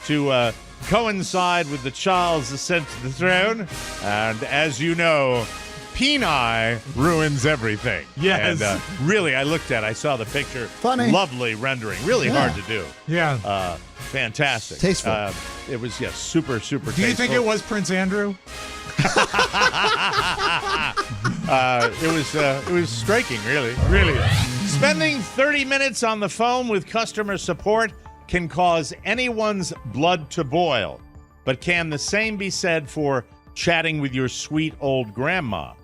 to coincide with the Charles' ascent to the throne. And as you know, peni ruins everything. Yes. And really, I saw the picture. Funny. Lovely rendering. Really Yeah. hard to do. Yeah. Fantastic. Tasteful. It was, yes, super, super Do you think it was Prince Andrew? It was striking, really. Really. Spending 30 minutes on the phone with customer support can cause anyone's blood to boil. But can the same be said for chatting with your sweet old grandma?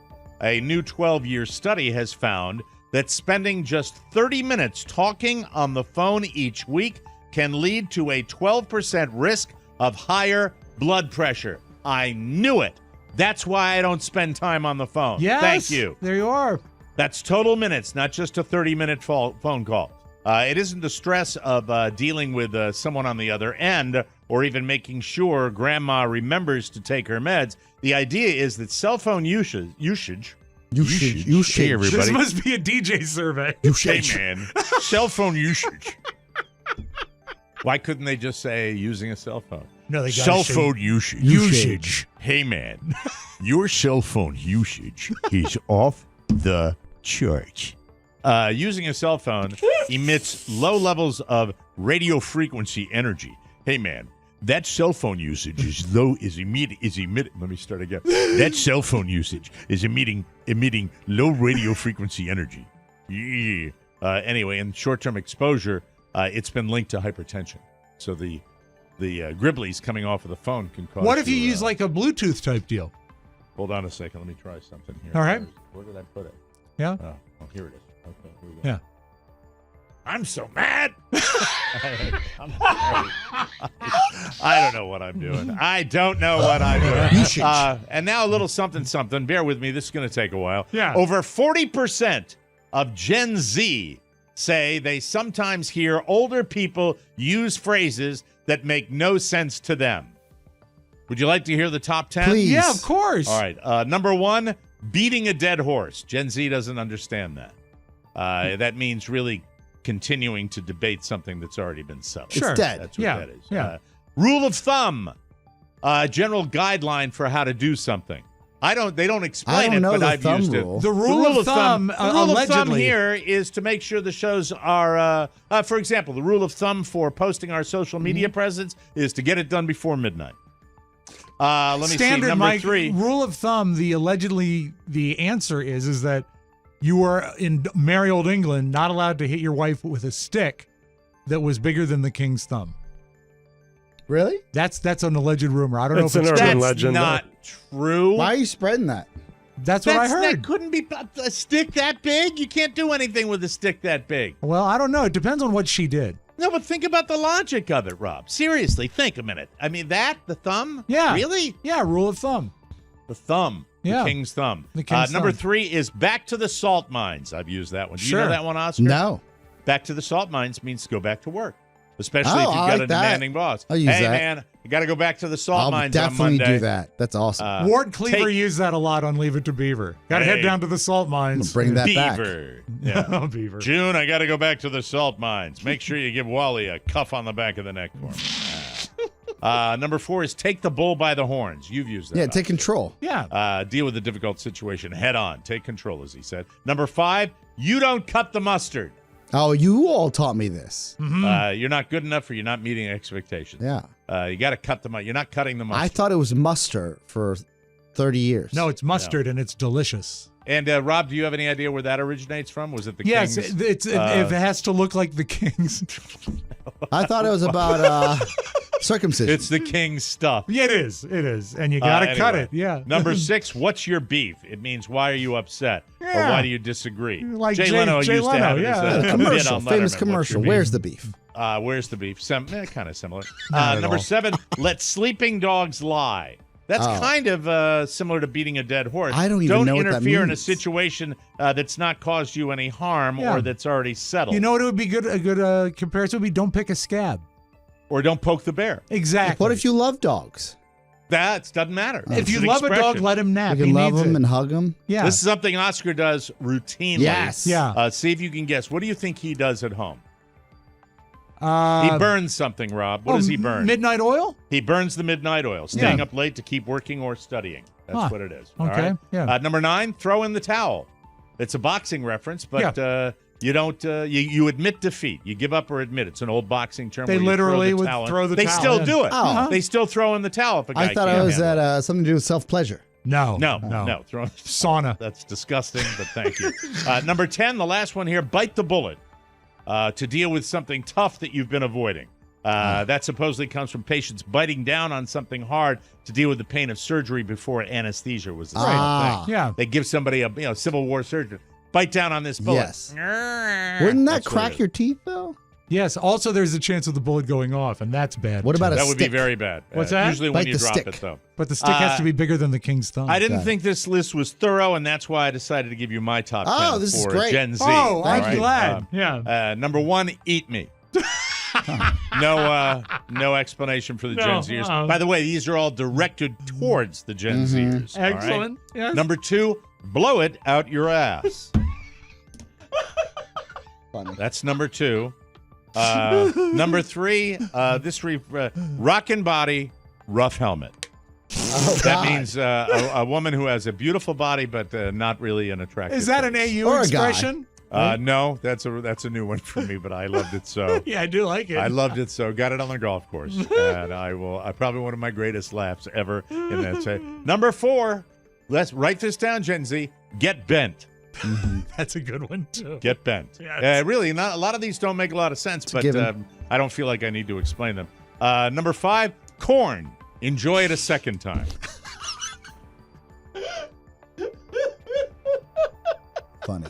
A new 12-year study has found that spending just 30 minutes talking on the phone each week can lead to a 12% risk of higher blood pressure. I knew it. That's why I don't spend time on the phone. Yes. Thank you. There you are. That's total minutes, not just a 30-minute phone call. It isn't the stress of dealing with someone on the other end or even making sure grandma remembers to take her meds. The idea is that cell phone usage. Hey, everybody. This must be a DJ survey. Hey, man. Cell phone usage. Why couldn't they just say using a cell phone? No, they got Cell phone usage. Usage. Hey, man. Your cell phone usage is off the charts. Using a cell phone emits low levels of radio frequency energy. Hey, man, that cell phone usage is low. Let me start again. That cell phone usage is emitting low radio frequency energy. Yeah. Anyway, in short-term exposure, it's been linked to hypertension. So the gribblies coming off of the phone can cause. What if you use like a Bluetooth type deal? Hold on a second. Let me try something here. All right. Where did I put it? Yeah. Oh, here it is. Okay, here we go. Yeah. I'm so mad. I'm sorry. I don't know what I'm doing. I don't know what I'm doing. And now a little something. Bear with me. This is going to take a while. Yeah. Over 40% of Gen Z say they sometimes hear older people use phrases that make no sense to them. Would you like to hear the top 10? Please. Yeah, of course. All right. Number 1, beating a dead horse. Gen Z doesn't understand that. That means really continuing to debate something that's already been settled. Sure. It's dead. That's what Yeah, that is. yeah. Rule of thumb, general guideline for how to do something. They don't explain I don't know but the I've thumb used rule. it. The rule of thumb, the rule of thumb allegedly. here is to make sure the shows are, for example, the rule of thumb for posting our social media presence is to get it done before midnight. Let me Standard, see. Number Mike, 3. rule of thumb, the answer is that you are in merry old England not allowed to hit your wife with a stick that was bigger than the king's thumb. Really? That's an alleged rumor. I don't know It's if an it's urban true. That's legend. not true. Why are you spreading that? That's what I heard. That couldn't be a stick that big. You can't do anything with a stick that big. Well, I don't know. It depends on what she did. No, but think about the logic of it, Rob. Seriously, think a minute. I mean, the thumb? Yeah. Really? Yeah, rule of thumb. The thumb. Yeah. The king's thumb. The king's Number thumb. 3 is back to the salt mines. I've used that one. Do you Sure. know that one, Oscar? No. Back to the salt mines means go back to work, especially Oh, if you've I got like a that. demanding boss. I'll use hey, that. man, you got to go back to the salt I'll mines on definitely Monday. do that. That's awesome. Ward Cleaver take- used that a lot on Leave It to Beaver. Got to Hey. head down to the salt mines. Bring that back. Beaver. Yeah. Oh, Beaver. June, I got to go back to the salt mines. Make sure you give Wally a cuff on the back of the neck for me. Number 4 is take the bull by the horns. You've used that. Yeah, take control. Yeah. Deal with the difficult situation head on. Take control, as he said. Number 5, you don't cut the mustard. Oh, you all taught me this. You're not good enough or you're not meeting expectations. Yeah. You got to cut the mustard. You're not cutting the mustard. I thought it was mustard for 30 years. No, it's mustard and it's delicious. And Rob, do you have any idea where that originates from? Was it the Yes, king's? if it has to look like the king's. I thought it was about circumcision. It's the king's stuff. Yeah, it is. It is. And you got to cut Anyway. it. Yeah. Number 6, what's your beef? It means why are you upset or Yeah. why do you disagree? Like Jay Jay Leno used to Leno, have it yeah. as a bit commercial, on famous Letterman. commercial. What's your Where's the beef? beef? Where's the beef? Kind of similar. Not at Number all. 7, let sleeping dogs lie. That's Oh. kind of similar to beating a dead horse. I don't even know what that interfere in a means. situation that's not caused you any harm Yeah. or that's already settled. You know what it would be good? A good comparison would be don't pick a scab. or don't poke the bear. Exactly. What if you love dogs? That doesn't matter. If It's you an love a dog, expression. let him nap. You He can love needs them it. and hug them. Yeah. This is something Oscar does routinely. Yes. Yeah. See if you can guess. What do you think he does at home? Uh, He burns something, Rob. What does he burn? Midnight oil? He burns the midnight oil, staying Yeah. up late to keep working or studying. That's Huh. what it is. All Okay, right? yeah. Number 9, throw in the towel. It's a boxing reference, but you don't. You admit defeat. You give up or admit. It's an old boxing term. They where you literally throw the would towel in. throw the They towel still in. do it. Oh. They still throw in the towel if a guy I thought can't it was handle at something to do with self-pleasure. No. No. Throw in Sauna. That's disgusting, but thank you. Number 10, the last one here, bite the bullet. To deal with something tough that you've been avoiding. That supposedly comes from patients biting down on something hard to deal with the pain of surgery before anesthesia was the same Ah. thing. Yeah. They give somebody a Civil War surgeon, bite down on this bullet. Yes. Wouldn't that That's what it crack is. your teeth, though? Yes. Also, there's a chance of the bullet going off, and that's bad. What about too. a That would be stick? very bad. What's that? Usually when Bite you the drop stick. it, though. But the stick has to be bigger than the king's thumb. I didn't Got it. think this list was thorough, and that's why I decided to give you my top 10 Oh, this is for great. Gen Z. Oh, All I'm right? glad. Yeah. Number 1, eat me. No explanation for the No, Gen Zers. By the way, these are all directed towards the Gen Zers. all right? Excellent. Yes. Number 2, blow it out your ass. Funny. That's number 2. Number 3, rockin' body, rough helmet. Oh, That God. means a woman who has a beautiful body but not really an attractive. Is that an face. AU Or a guy. expression? No, that's a new one for me, but I loved it so. Yeah, I do like it. I loved it so. Got it on the golf course, and I probably one of my greatest laughs ever in that set. Number 4, let's write this down, Gen Z. Get bent. That's a good one, too. Get bent. Yes. Really, not a lot of these don't make a lot of sense, but given. I don't feel like I need to explain them. Number 5, corn. Enjoy it a second time. Funny.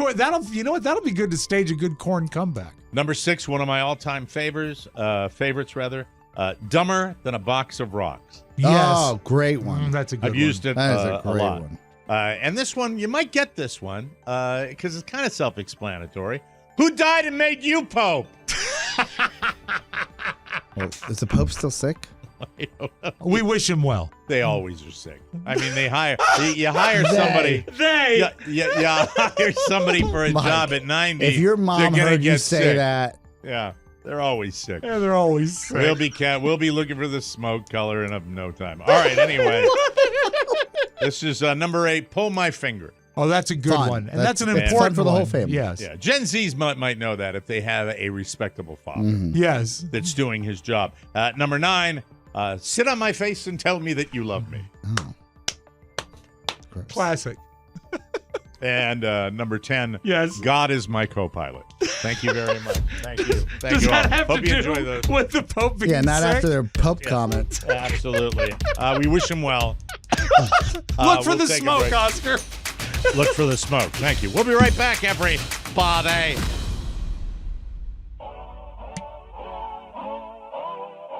You know what? That'll be good to stage a good corn comeback. Number 6, one of my all-time favorites, dumber than a box of rocks. Yes. Oh, great one. That's a good one. I've used it That is a a great lot. one. And this one, you might get this one because it's kind of self-explanatory. Who died and made you Pope? Well, is the Pope still sick? We wish him well. They always are sick. I mean, you hire somebody. You hire somebody for a Mike, job at 90. If your mom they're gonna heard you get say sick. that, Yeah, they're always sick. Yeah, they're always sick. We'll be looking for the smoke color in no time. All right, anyway. This is number 8, pull my finger. Oh, that's a good Fun. one. And That's that's an fun important for the whole one. family. Yes. Yeah, Gen Zs might know that if they have a respectable father Yes. that's doing his job. Number 9, sit on my face and tell me that you love me. oh, gross. Classic. And number 10, Yes. God is my co-pilot. Thank you very much. Thank you. Thank Does you that all. have Hope to you do enjoy those. with the Pope being Yeah, not sick? after their Pope comment. Absolutely. We wish him well. Look for we'll the take a smoke, break. Oscar. Look for the smoke. Thank you. We'll be right back, everybody.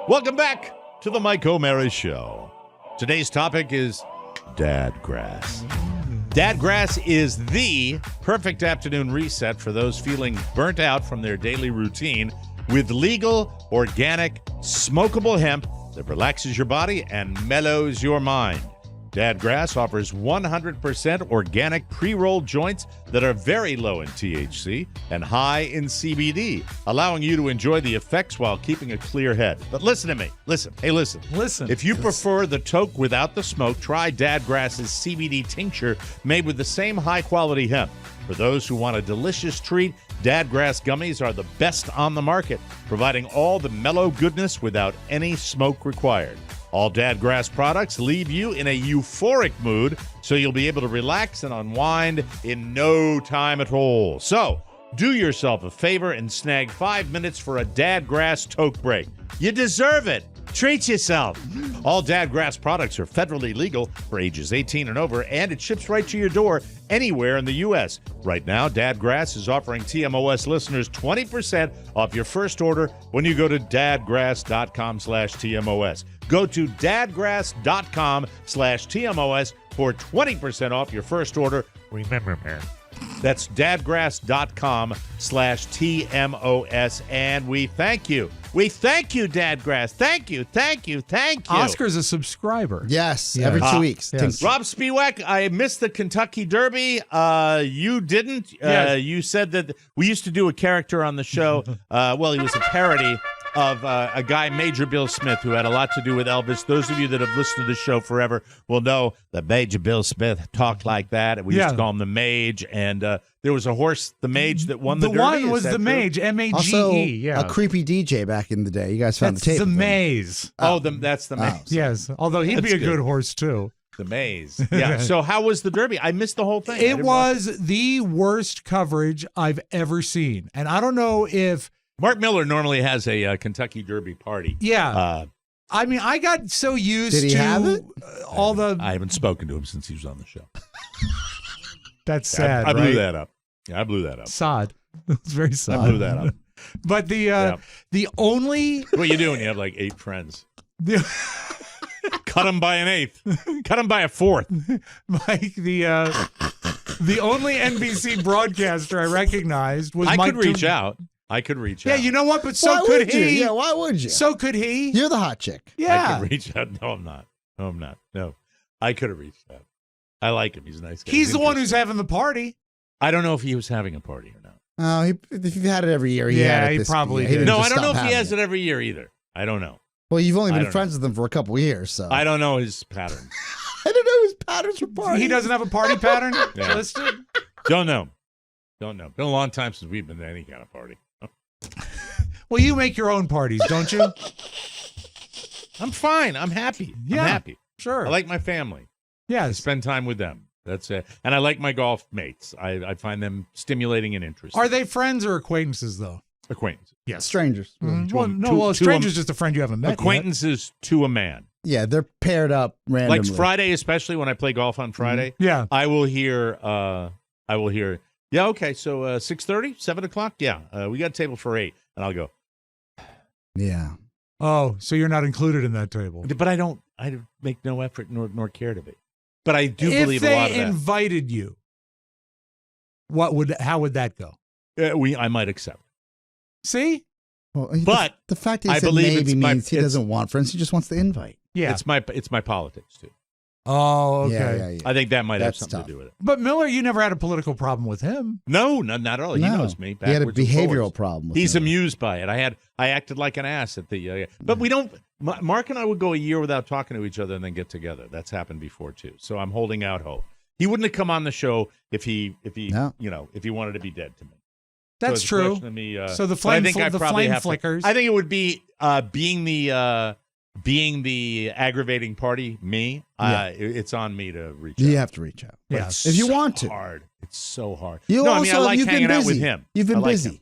Welcome back to the Mike O'Mara Show. Today's topic is dadgrass. Dadgrass is the perfect afternoon reset for those feeling burnt out from their daily routine with legal, organic, smokable hemp that relaxes your body and mellows your mind. Dadgrass offers 100% organic pre-rolled joints that are very low in THC and high in CBD, allowing you to enjoy the effects while keeping a clear head. But listen to me. Listen. Hey, listen. Listen. If you prefer the toke without the smoke, try Dadgrass's CBD tincture made with the same high-quality hemp. For those who want a delicious treat, Dadgrass gummies are the best on the market, providing all the mellow goodness without any smoke required. All Dadgrass products leave you in a euphoric mood, so you'll be able to relax and unwind in no time at all. So, do yourself a favor and snag 5 minutes for a Dadgrass toke break. You deserve it. Treat yourself. All Dadgrass products are federally legal for ages 18 and over, and it ships right to your door anywhere in the U.S. Right now, Dadgrass is offering TMOS listeners 20% off your first order when you go to dadgrass.com/TMOS. Go to dadgrass.com/TMOS for 20% off your first order. Remember, man. That's dadgrass.com/TMOS. And we thank you. We thank you, Dadgrass. Thank you. Thank you. Thank you. Oscar's a subscriber. Yes, Yeah. every 2 weeks. yes. Rob Spiewak, I missed the Kentucky Derby. You didn't. Yes. You said that we used to do a character on the show. Well, he was a parody of a guy, Major Bill Smith, who had a lot to do with Elvis. Those of you that have listened to the show forever will know that Major Bill Smith talked like that. We used to call him the Mage, and there was a horse, the Mage, that won the Derby. one was Is that the true? Mage, M-A-G-E. Also, Yeah. a creepy DJ back in the day. You guys found That's the tape. the of him. Maze. Oh, that's the Mage. Yes, although he'd be That's a good good. horse, too. The Maze. Yeah. So how was the Derby? I missed the whole thing. I It didn't watch was the worst coverage I've ever seen. And I don't know if, Mark Miller normally has a Kentucky Derby party. I mean, I got so used Did he to have it? all the, I haven't spoken to him since he was on the show. that's sad, I blew right? that up. Yeah, I blew that up. Sod. It's very sad. I blew that up. But the only, What you do when you have like 8 friends? the, Cut them by an 8th. Cut them by a 4th. Mike, the only NBC broadcaster I recognized was I Mike. could reach out. I could reach Yeah, out. you know what? But so Why could would you? he. Yeah, why would you? So could he. You're the hot chick. I Yeah. could reach out. No, I'm not. No, I'm not. No. I could have reached out. I like him. He's a nice guy. He's the one who's interesting. having the party. I don't know if he was having a party or not. Oh, if you've had it every year, he Yeah, had it he this probably year. He did. didn't No, just I don't know stop if he having has it every year either. I don't know. Well, you've only I been don't friends with him for a couple of years, so I don't know his pattern. I don't know his patterns for parties. He doesn't have a party pattern Yeah. listed. Don't know. Don't know. Been a long time since we've been to any kind of party. Well, you make your own parties, don't you? I'm fine. I'm happy. Yeah. I'm happy. Sure. I like my family. I Yes. spend time with them. That's it. And I like my golf mates. I find them stimulating and interesting. Are they friends or acquaintances, though? Acquaintances. Yes. strangers. Well, To- no. to- Well, a to stranger's a- just a friend you haven't met. yet. Acquaintances to a man. Yeah, they're paired up randomly. Like Friday, especially when I play golf on Friday, Yeah. I will hear, yeah, Yeah, okay. So 6:30, 7 o'clock? Yeah, we got a table for 8, and I'll go. Yeah. Oh, so you're not included in that table. But I make no effort nor care to be. But I do believe a lot of If they invited you, how would that go? I might accept. See? Well, But the fact that I he said believe maybe it's my- means he doesn't want friends. He just wants the invite. Yeah. It's my politics, too. Oh, okay. Yeah. I think that might That's have something tough. to do with it. But Miller, you never had a political problem with him. No, not at all. He No. knows me. He had a backwards and behavioral forwards. problem. With He's him. amused by it. I acted like an ass at the. But we don't. Mark and I would go a year without talking to each other and then get together. That's happened before too. So I'm holding out hope. He wouldn't have come on the show if he wanted to be dead to me. That's so true. So the flame, flickers. I think it would be being the aggravating party. Me. It's on me to reach out. You have to reach out. But Yeah. it's If you so want to. hard. It's so hard. You no, also, I mean I like you've hanging been out busy. with him. You've been I like busy. him.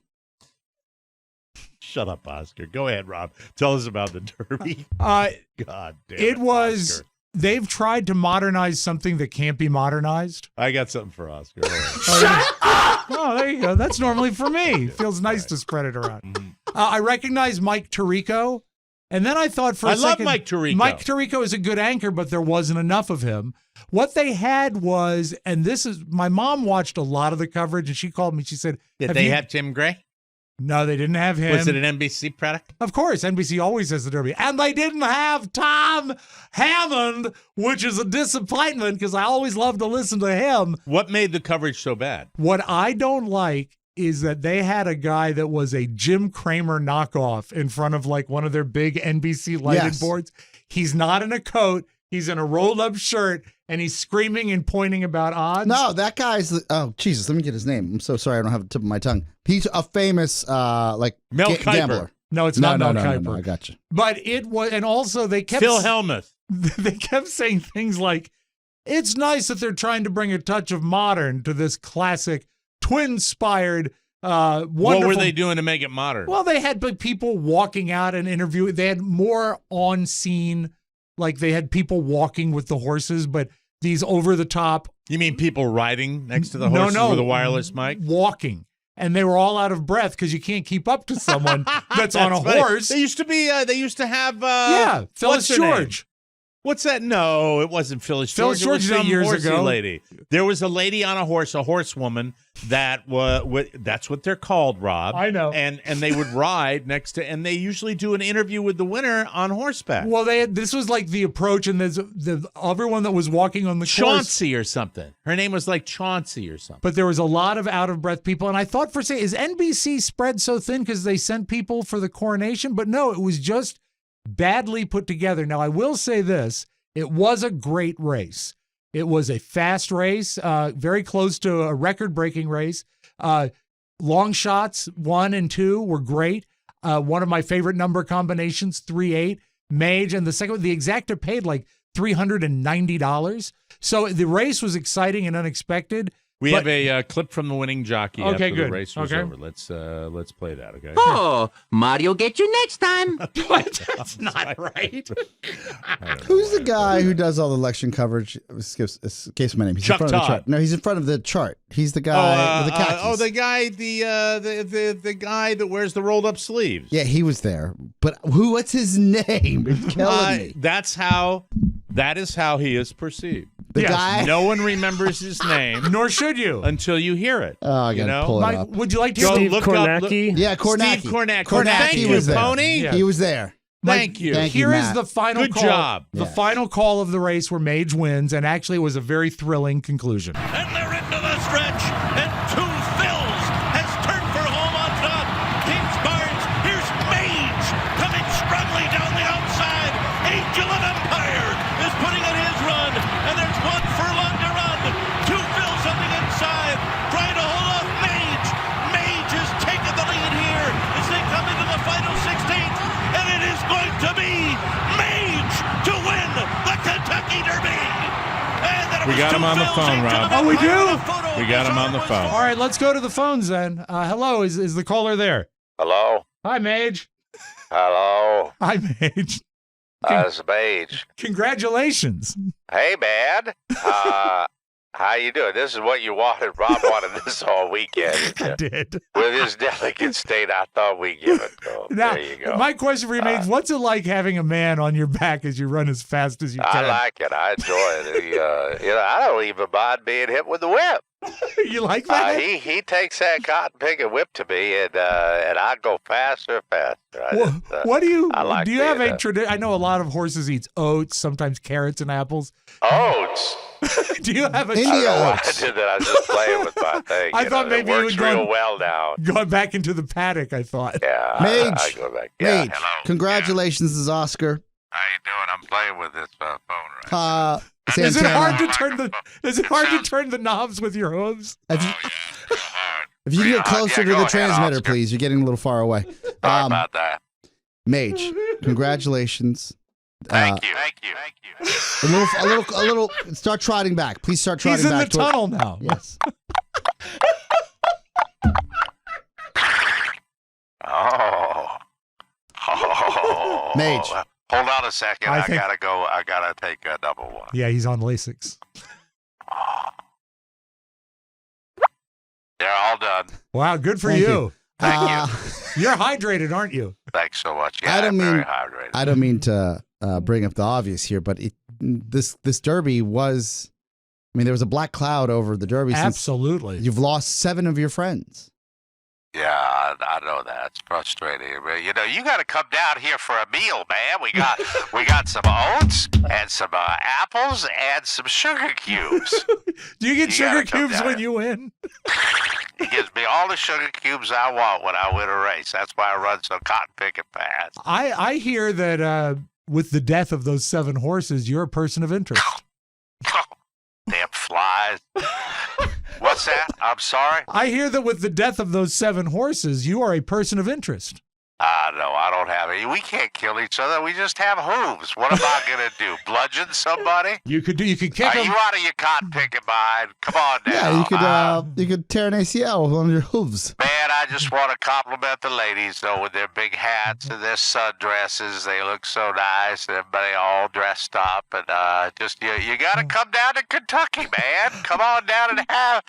Shut up, Oscar. Go ahead, Rob. Tell us about the Derby. God damn it, Oscar. They've tried to modernize something that can't be modernized. I got something for Oscar. Oh, there you go. That's normally for me. Feels nice to spread it around. I recognize Mike Tirico, and then I thought for a second, love Mike Tirico. Mike Tirico is a good anchor, but there wasn't enough of him. What they had was, and this is, my mom watched a lot of the coverage, and she called me. She said, Did they have Tim Gray? No, they didn't have him. Was it an NBC product? Of course, NBC always has the Derby. And they didn't have Tom Hammond, which is a disappointment because I always love to listen to him. What made the coverage so bad? What I don't like is that they had a guy that was a Jim Cramer knockoff in front of like one of their big NBC lighted boards. He's not in a coat. He's in a rolled up shirt and he's screaming and pointing about odds. No, that guy's. Oh, Jesus. Let me get his name. I'm so sorry. I don't have the tip of my tongue. He's a famous, Mel Kiper. gambler. No, it's not Mel Kiper. No, I got you. But it was, and also they kept Phil Hellmuth. They kept saying things like, "It's nice that they're trying to bring a touch of modern to this classic twin-spired." Wonderful. What were they doing to make it modern? Well, they had people walking out and interviewing. They had more on scene, like they had people walking with the horses, but these over the top. You mean people riding next to the horses with a wireless mic? Walking. And they were all out of breath because you can't keep up to someone that's on a funny. horse. They used to be. They used to have. Phyllis George. What's that? No, it wasn't Phyllis George. Phyllis George years horsey ago. Lady. There was a lady on a horsewoman that was. That's what they're called, Rob. I know. And they would ride next to, and they usually do an interview with the winner on horseback. Well, this was like the approach, and there's everyone that was walking on the course. Chauncey or something. Her name was like Chauncey or something. But there was a lot of out of breath people, and I thought for a second, is NBC spread so thin because they sent people for the coronation? But no, it was just badly put together. Now, I will say this. It was a great race. It was a fast race, very close to a record-breaking race. Long shots, 1 and 2 were great. One of my favorite number combinations, 3-8. Mage, and the second one, the exacta paid like $390. So the race was exciting and unexpected. We have a clip from the winning jockey after the race was over. Let's play that, okay? Oh, Mario get you next time. That's not right. Who's the guy who does all the election coverage? Escapes my name. He's Chuck in front of the Todd. chart. No, he's in front of the chart. He's the guy with the khakis. the guy that wears the rolled up sleeves. Yeah, he was there. But what's his name? It's killing me. That is how he is perceived. The guy? No one remembers his name. Nor should you. Until you hear it. Oh, I got to pull it up. Would you like to Go Steve look Kornacki? up. Yeah, Kornacki. Steve Kornacki. Kornacki Thank you, was there. Pony. Yeah. He was there. Thank you. Thank you, Here is Matt. the final Good call. job. The Yeah. final call of the race where Mage wins, and actually it was a very thrilling conclusion. And they're into the stretch, and Two Phils has turned for home on top. Kings Barnes, here's Mage coming struggling down the outside. Angel of Empire is putting in his run, and there's 1 furlong to run. Two Phils on the inside, trying to hold off Mage. Mage has taken the lead here as they come into the final 16th, and it is going to be Mage to win the Kentucky Derby. We got him on the phone, Rob. Oh, we do? We got him on the phone. All right, let's go to the phones then. Hello, is the caller there? Hello? Hi, Mage. Hello? Hi, Mage. It's Mage. Congratulations. Hey, man. How you doing? This is what you wanted. Rob wanted this all weekend. I did. With his delicate state, I thought we'd give it to him. Now, there you go. my question remains, what's it like having a man on your back as you run as fast as you can? I like it. I enjoy it. I don't even mind being hit with the whip. You like that? He takes that cotton picking whip to me, and I go faster and faster. What do you like do? You have a tradition? I know a lot of horses eat oats, sometimes carrots and apples. Oats. Do you have a I don't know why I did that. I was just playing with my thing. I thought maybe it you works would go real well now. Going back into the paddock, I thought. Yeah, Mage. I go back. Yeah, Mage, hello. congratulations, this is Oscar. How you doing? I'm playing with this phone right Is it hard to Santana. turn the knobs with your hooves? If you get closer to the transmitter, please. You're getting a little far away. Sorry about that. Mage, congratulations. Thank you. A little. Start trotting back. Please start trotting He's in back. the tunnel now. Yes. Oh. Mage. Hold on a second. I I think- gotta go. I gotta take number one. Yeah, he's on Lasix. They're all done. Wow, good for Thank you. you. Thank you. You're hydrated, aren't you? Thanks so much. Yeah, I don't I'm mean. very hydrated. I don't mean to bring up the obvious here, but this Derby was. I mean, there was a black cloud over the Derby. Absolutely. Since you've lost 7 of your friends. Yeah, I know that. It's frustrating. You know, you got to come down here for a meal, man. We got some oats and some apples and some sugar cubes. Do you get sugar gotta come cubes down when here. you win? He gives me all the sugar cubes I want when I win a race. That's why I run so cotton picking fast. I hear that with the death of those 7 horses, you're a person of interest. Damn flies. What's that? I'm sorry? I hear that with the death of those 7 horses, you are a person of interest. No, I don't have any. We can't kill each other. We just have hooves. What am I going to do? Bludgeon somebody? You could kick Are them. you out of your cotton picking mind? Come on now. Yeah, you could tear an ACL with one of your hooves. Man, I just want to compliment the ladies, though, with their big hats and their sundresses. They look so nice. Everybody all dressed up. And just, you got to come down to Kentucky, man. Come on down and have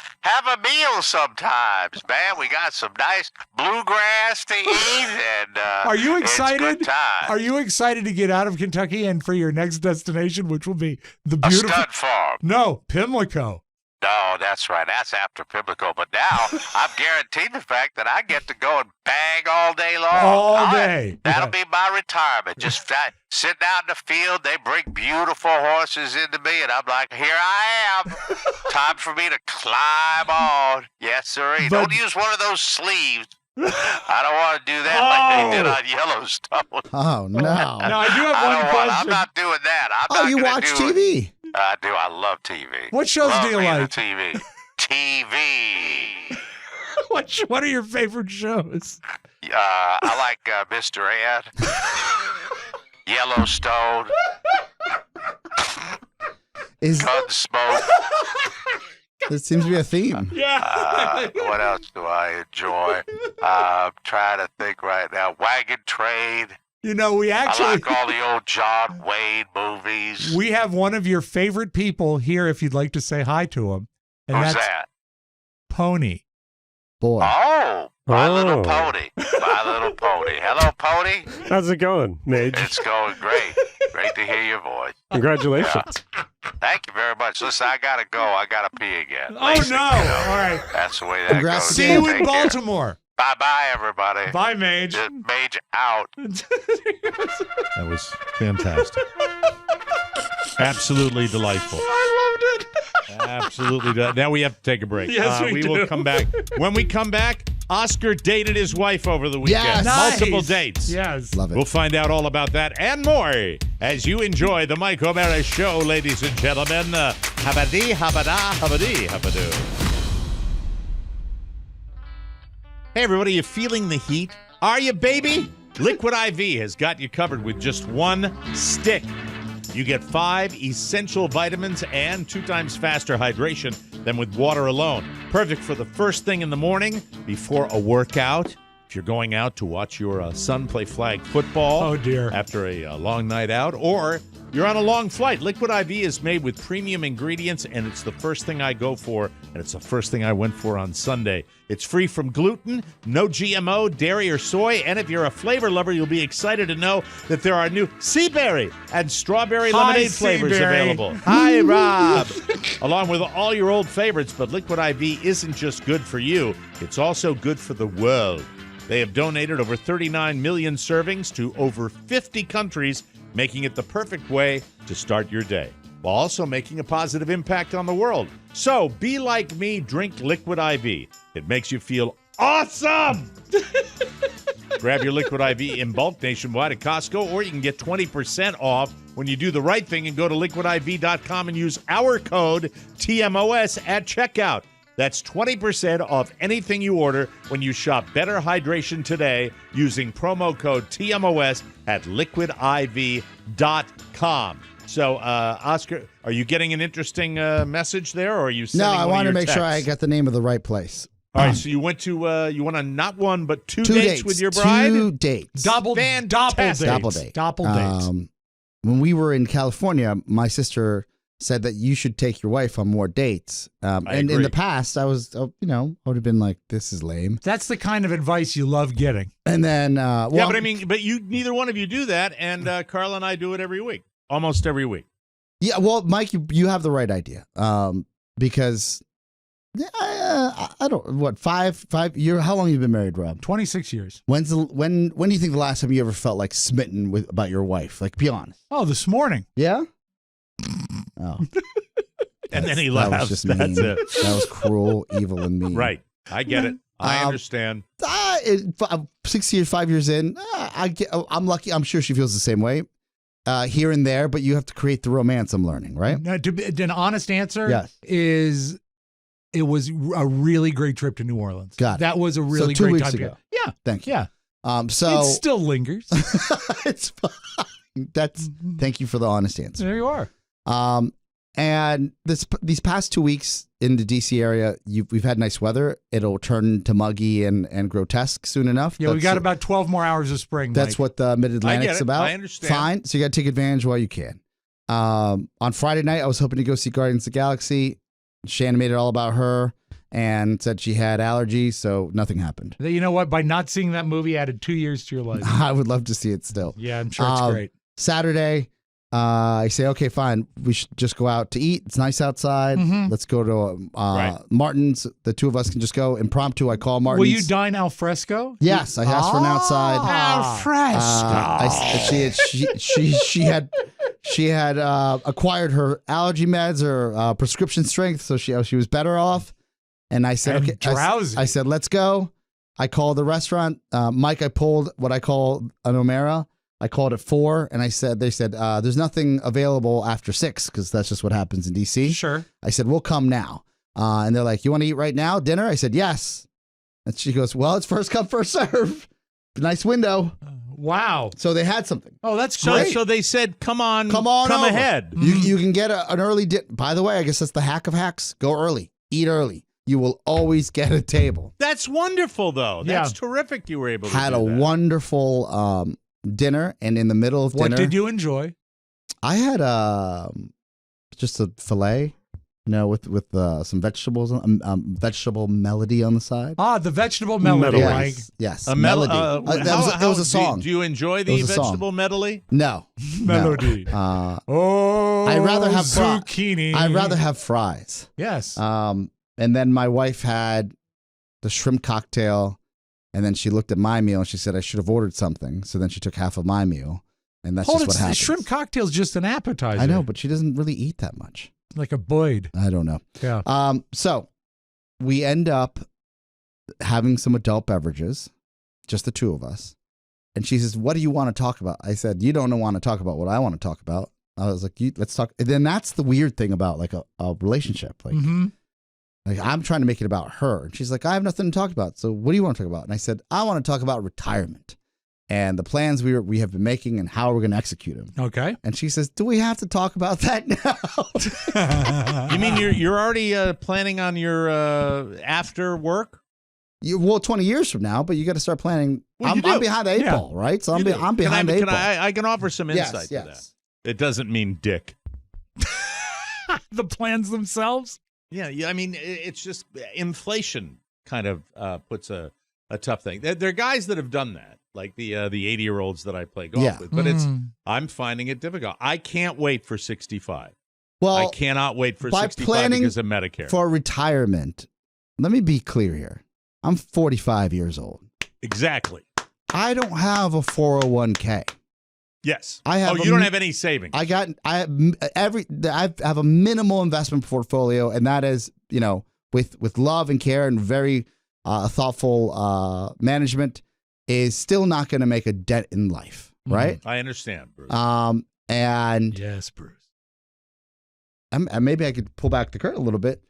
a meal sometimes, man. We got some nice bluegrass to eat. And Are you it's excited? good times. Are you excited to get out of Kentucky and for your next destination, which will be the A beautiful? stud farm. No, Pimlico. No, that's right. That's after Pimlico. But now I'm guaranteed the fact that I get to go and bang all day long. All day. That'll be my retirement. Just sitting out in the field. They bring beautiful horses into me, and I'm like, here I am. Time for me to climb on. Yes, sir. Don't use one of those sleeves. I don't want to do that like they did on Yellowstone. Oh, no. Now, I do have one question. I'm not doing that. I'm not you gonna watch do it. TV? I do. I love TV. What shows Love do you me the like? TV. TV. What are your favorite shows? I like Mr. Ed, Yellowstone, Gunsmoke. There seems to be a theme. Yeah. What else do I enjoy? I'm trying to think right now. Wagon Train. You know, we I actually like all the old John Wayne movies. we have one of your favorite people here. If you'd like to say hi to him, and Who's that's that? Pony. Boy. Oh, My Little Oh. Pony. My Little Pony. Hello, Pony. How's it going, Mage? It's going great. Great to hear your voice. Congratulations. Thank you very much. Listen, I gotta go. I gotta pee again. Oh no! All right. That's the way that Congrats goes. See you in Take care. Baltimore. Bye-bye, everybody. Bye, Mage. Mage out. That was fantastic. Absolutely delightful. I loved it. Absolutely. Now we have to take a break. Yes, we do. will come back. When we come back, Oscar dated his wife over the weekend. Yes. Multiple Nice. dates. Yes. Love it. We'll find out all about that and more as you enjoy the Mike O'Mara Show, ladies and gentlemen. Habadi, habada, habadi, habadoo. Hey, everybody, you feeling the heat? Are you, baby? Liquid IV has got you covered with just one stick. You get 5 essential vitamins and 2 times faster hydration than with water alone. Perfect for the first thing in the morning before a workout. If you're going out to watch your son play flag football Oh, dear. after a long night out, or You're on a long flight. Liquid IV is made with premium ingredients, and it's the first thing I go for, and it's the first thing I went for on Sunday. It's free from gluten, no GMO, dairy, or soy, and if you're a flavor lover, you'll be excited to know that there are new sea berry and strawberry lemonade flavors available. Hi, Rob! Along with all your old favorites, but Liquid IV isn't just good for you, it's also good for the world. They have donated over 39 million servings to over 50 countries, making it the perfect way to start your day, while also making a positive impact on the world. So be like me, drink Liquid IV. It makes you feel awesome! Grab your Liquid IV in bulk nationwide at Costco, or you can get 20% off when you do the right thing and go to liquidiv.com and use our code TMOS at checkout. That's 20% off anything you order when you shop Better Hydration today using promo code TMOS at liquidiv.com. So, Oscar, are you getting an interesting message there, or are you sending No, I want to make texts? sure I got the name of the right place. All right, so you went on not one, but two dates with your bride? 2 dates. Double dates. Double date. When we were in California, my sister said that you should take your wife on more dates. And in the past, I was, I would have been like, this is lame. That's the kind of advice you love getting. And then, but neither one of you do that, and Carla and I do it every week, almost every week. Yeah, well, Mike, you have the right idea. Because I don't, what, 5 years? How long have you been married, Rob? 26 years. When do you think the last time you ever felt like smitten about your wife? Like, be honest. Oh, this morning. Yeah? Oh. And then he laughs. That was just That's mean. it. That was cruel, evil, and mean. Right. I get it. I understand. 6 years, 5 years in, I'm lucky. I'm sure she feels the same way here and there, but you have to create the romance, I'm learning, right? Now, an honest answer Yes. is it was a really great trip to New Orleans. Got it. That was a really So 2 great weeks time. ago. Yeah. Thank you. Yeah. So it still lingers. it's fine. Thank you for the honest answer. There you are. And these past 2 weeks in the DC area, we've had nice weather. It'll turn to muggy and grotesque soon enough. Yeah, we got about 12 more hours of spring. That's Mike. what the Mid-Atlantic's about. I understand. Fine. So you got to take advantage while you can. On Friday night, I was hoping to go see Guardians of the Galaxy. Shannon made it all about her and said she had allergies, so nothing happened. You know what? By not seeing that movie, added 2 years to your life. I would love to see it still. Yeah, I'm sure it's great. Saturday, I say, okay, fine. We should just go out to eat. It's nice outside. Mhm. Let's go to Martin's. The two of us can just go impromptu. I call Martin's. Will you dine al fresco? Yes, I asked for an outside. Al fresco. She had acquired her allergy meds or prescription strength, so she was better off. And I said, And okay, drowsy. I said, let's go. I called the restaurant. Mike, I pulled what I call an O'Mara. I called at 4, and they said, there's nothing available after 6 because that's just what happens in DC. Sure. I said, we'll come now. And they're like, you want to eat right now? Dinner? I said, yes. And she goes, well, it's first come, first serve. Nice window. Wow. So they had something. Oh, that's great. So they said, come on come over. ahead. You can get an early dinner. By the way, I guess that's the hack of hacks. Go early. Eat early. You will always get a table. That's wonderful, though. That's terrific you were able to Had do a that. wonderful dinner, and in the middle of dinner. What did you enjoy? I had just a filet, with some vegetables, vegetable melody on the side. Ah, the vegetable melody, yes, Mike. Yes, A melody. melody. It was a song. Do you enjoy It the was a song. vegetable medley? No. Melody. No. Oh, I'd rather have zucchini. I'd rather have fries. Yes. And then my wife had the shrimp cocktail, and then she looked at my meal and she said I should have ordered something. So then she took half of my meal, and that's just what happens. Shrimp cocktail's just an appetizer. I know, but she doesn't really eat that much. Like a Boyd. I don't know. Yeah. So we end up having some adult beverages, just the two of us. And she says, what do you want to talk about? I said, you don't want to talk about what I want to talk about. I was like, let's talk. And then that's the weird thing about like a relationship. Like, like I'm trying to make it about her. And she's like, I have nothing to talk about. So what do you want to talk about? And I said, I want to talk about retirement and the plans we have been making and how we're going to execute them. Okay. And she says, do we have to talk about that now? You mean you're already planning on your after work? Well, 20 years from now, but you got to start planning. Well, I'm behind the eight ball, right? So I'm behind the eight ball. I can offer some insight to that. It doesn't mean dick. The plans themselves? Yeah. I mean, it's just inflation kind of puts a tough thing. There are guys that have done that, like the 80-year-olds that I play golf with. But I'm finding it difficult. I can't wait for 65. Well, I cannot wait for by 65 planning because of Medicare. for retirement, let me be clear here. I'm 45 years old. Exactly. I don't have a 401k. Yes. I have. You don't have any savings. I have a minimal investment portfolio, and that is, with love and care and very thoughtful management, is still not going to make a dent in life, right? I understand, Bruce. And yes, Bruce. And maybe I could pull back the curtain a little bit.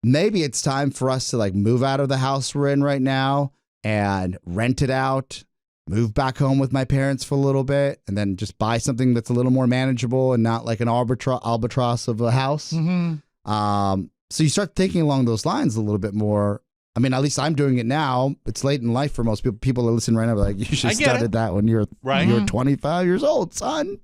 Maybe it's time for us to move out of the house we're in right now and rent it out, move back home with my parents for a little bit, and then just buy something that's a little more manageable and not like an albatross of a house. So you start thinking along those lines a little bit more. I mean, at least I'm doing it now. It's late in life for most people. People that listen right now are like, you should have started that when you're 25 years old, son.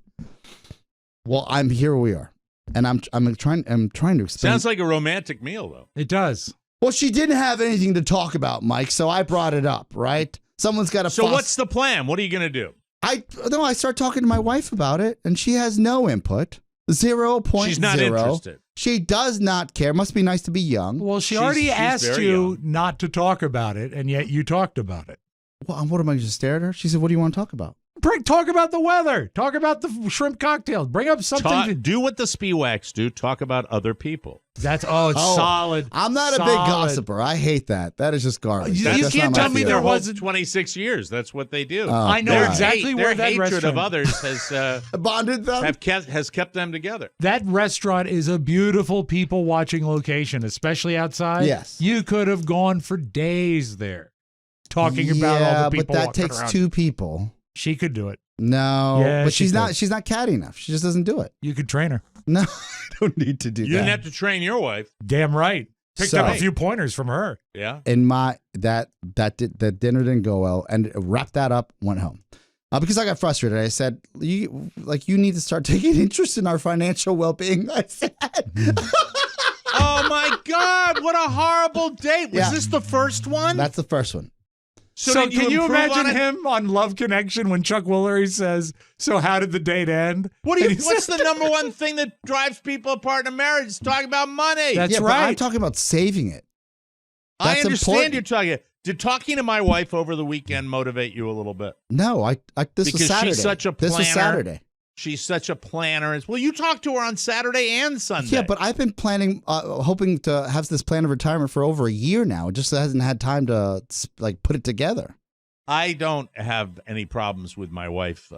Well, here we are. And I'm trying to explain. Sounds like a romantic meal, though. It does. Well, she didn't have anything to talk about, Mike, so I brought it up, right? Someone's got to. So what's the plan? What are you going to do? I start talking to my wife about it, and she has no input. 0.0. She's not interested. She does not care. Must be nice to be young. Well, she's already asked you not to talk about it, and yet you talked about it. Well, what am I just stare at her? She said, "What do you want to talk about?" Talk about the weather. Talk about the shrimp cocktails. Bring up something. Do what the Spiewaks do. Talk about other people. It's solid. I'm not a big gossiper. I hate that. That is just garbage. You can't tell me there wasn't 26 years. That's what they do. I know exactly where that hatred restaurant of others has bonded them. Has kept them together. That restaurant is a beautiful people watching location, especially outside. Yes, you could have gone for days there, talking about all the people. But that takes around. 2 people. She could do it. No, yeah, but she's not catty enough. She just doesn't do it. You could train her. No, I don't need to do that. You didn't have to train your wife. Damn right. Picked up a few pointers from her. Yeah. And that dinner didn't go well, and wrapped that up, went home. Because I got frustrated. I said, you need to start taking interest in our financial well-being. I said. Oh my God, what a horrible date. Was this the first one? That's the first one. So can you imagine him on Love Connection when Chuck Woolery says, "So how did the date end?" What's the number one thing that drives people apart in a marriage? It's talking about money. That's right. But I'm talking about saving it. I understand you're talking. Did talking to my wife over the weekend motivate you a little bit? No, this was Saturday. She's such a planner. This was Saturday. She's such a planner. Well, you talked to her on Saturday and Sunday. Yeah, but I've been planning, hoping to have this plan of retirement for over a year now. It just hasn't had time to put it together. I don't have any problems with my wife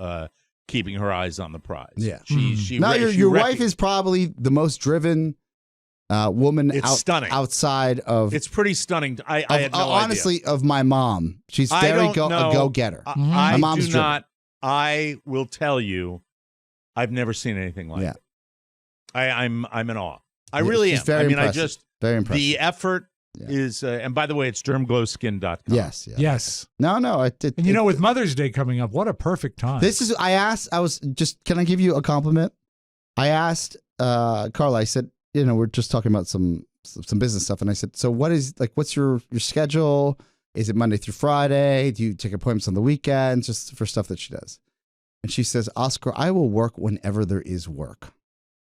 keeping her eyes on the prize. Yeah. Your wife is probably the most driven woman outside of. It's pretty stunning. I had no honestly idea. Of my mom. She's very a go-getter. My mom's do not. I will tell you, I've never seen anything like it. I'm in awe. I really am. Very impressive. Very impressive. The effort is, and by the way, it's dermglowskin.com. Yes. No. And with Mother's Day coming up, what a perfect time. Can I give you a compliment? I asked Carla, I said, we're just talking about some business stuff. And I said, so what's your schedule? Is it Monday through Friday? Do you take appointments on the weekends just for stuff that she does? And she says, Oscar, I will work whenever there is work.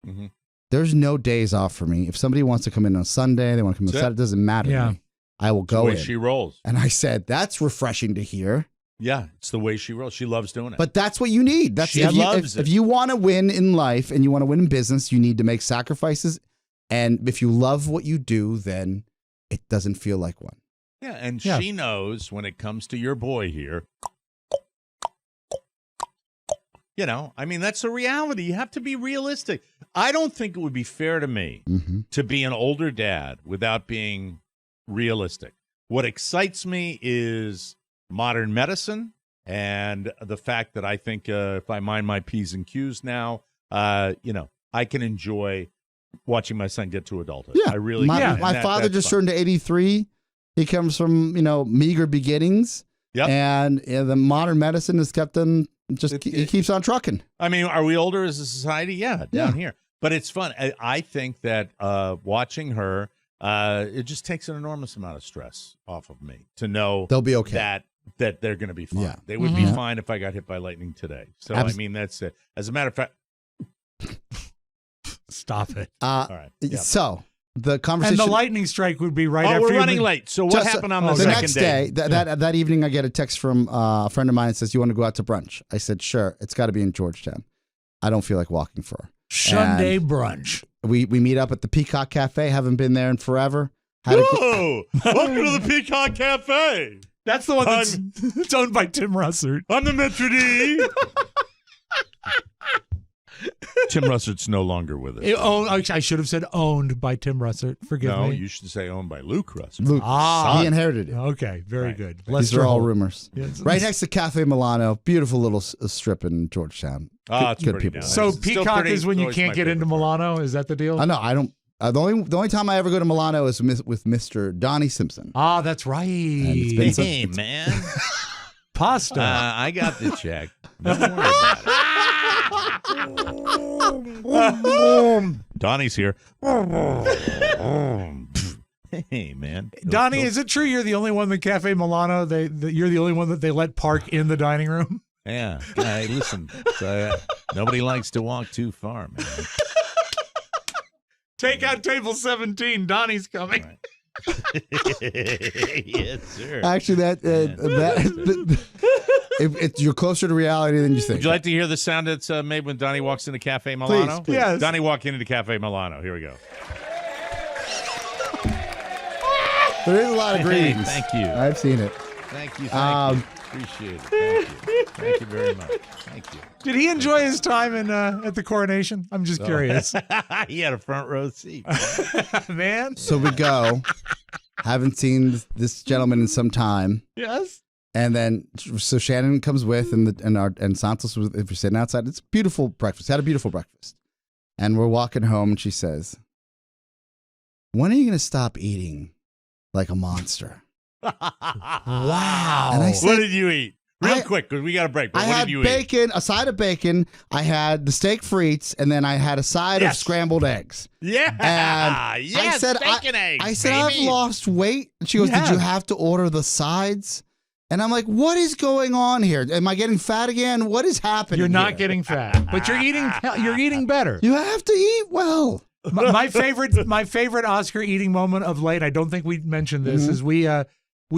Mm-hmm. There's no days off for me. If somebody wants to come in on Sunday, they want to come in on Saturday, it doesn't matter to me. I will go in. She rolls. And I said, that's refreshing to hear. Yeah, it's the way she rolls. She loves doing it. But that's what you need. She loves it. If you want to win in life and you want to win in business, you need to make sacrifices. And if you love what you do, then it doesn't feel like one. Yeah, and she knows when it comes to your boy here. That's a reality. You have to be realistic. I don't think it would be fair to me to be an older dad without being realistic. What excites me is modern medicine and the fact that I think if I mind my P's and Q's now, I can enjoy watching my son get to adulthood. Yeah. I really can. My father just turned 83. He comes from, meager beginnings. Yep. And the modern medicine has kept him, he keeps on trucking. I mean, are we older as a society? Yeah, down here. But it's fun. I think that watching her, it just takes an enormous amount of stress off of me to know they'll be okay. That they're going to be fine. Yeah. They would be fine if I got hit by lightning today. So, I mean, that's it. As a matter of fact. Stop it. All right. Yep. So, the conversation. And the lightning strike would be right after. Oh, we're running late. So, what happened on the second next day? That evening, I get a text from a friend of mine that says, "You want to go out to brunch?" I said, "Sure." It's got to be in Georgetown. I don't feel like walking for her. Sunday brunch. We meet up at the Peacock Cafe. Haven't been there in forever. Whoa! Welcome to the Peacock Cafe. That's the one that's owned by Tim Russert. I'm the Metro D. Tim Russert's no longer with us. I should have said owned by Tim Russert. Forgive me. No, you should say owned by Luke Russert. Luke. He inherited it. Okay, very good. These are all rumors. Yes. Right next to Cafe Milano. Beautiful little strip in Georgetown. It's good pretty people. nice. So Peacock is when you always can't my get into favorite part. Milano? Is that the deal? No, I don't. The only time I ever go to Milano is with Mr. Donnie Simpson. Ah, that's right. It's been Hey, man. Pasta. I got the check. Don't worry about it. Donnie's here. Hey, man. Donnie, is it true you're the only one in Cafe Milano? You're the only one that they let park in the dining room? Yeah. Hey, listen. Nobody likes to walk too far, man. Take out table 17. Donnie's coming. Right. Yes, sir. Actually, you're closer to reality than you think. Would you like to hear the sound that's made when Donnie walks into Cafe Milano? Please. Yes. Donnie walk into Cafe Milano. Here we go. There is a lot of greetings. Hey, thank you. I've seen it. Thank you. Appreciate it. Thank you. Thank you very much. Thank you. Did he enjoy his time at the coronation? I'm just curious. He had a front row seat. Man. So we go. Haven't seen this gentleman in some time. Yes. And then, so Shannon comes with, and Santos was. If you're sitting outside, it's a beautiful breakfast. Had a beautiful breakfast, and we're walking home, and she says, "When are you going to stop eating like a monster?" Wow. And I said, What did you eat? Real quick, because we got a break. But I what had did you bacon, a side of bacon. I had the steak frites, and then I had a side of scrambled eggs. Yeah. And Yes, I said, bacon eggs. I said, baby. I've lost weight. And she goes, Did you have to order the sides? And I'm like, what is going on here? Am I getting fat again? What is happening? You're not here? getting fat, but you're eating better. You have to eat well. My favorite Oscar eating moment of late, I don't think we mentioned this, is we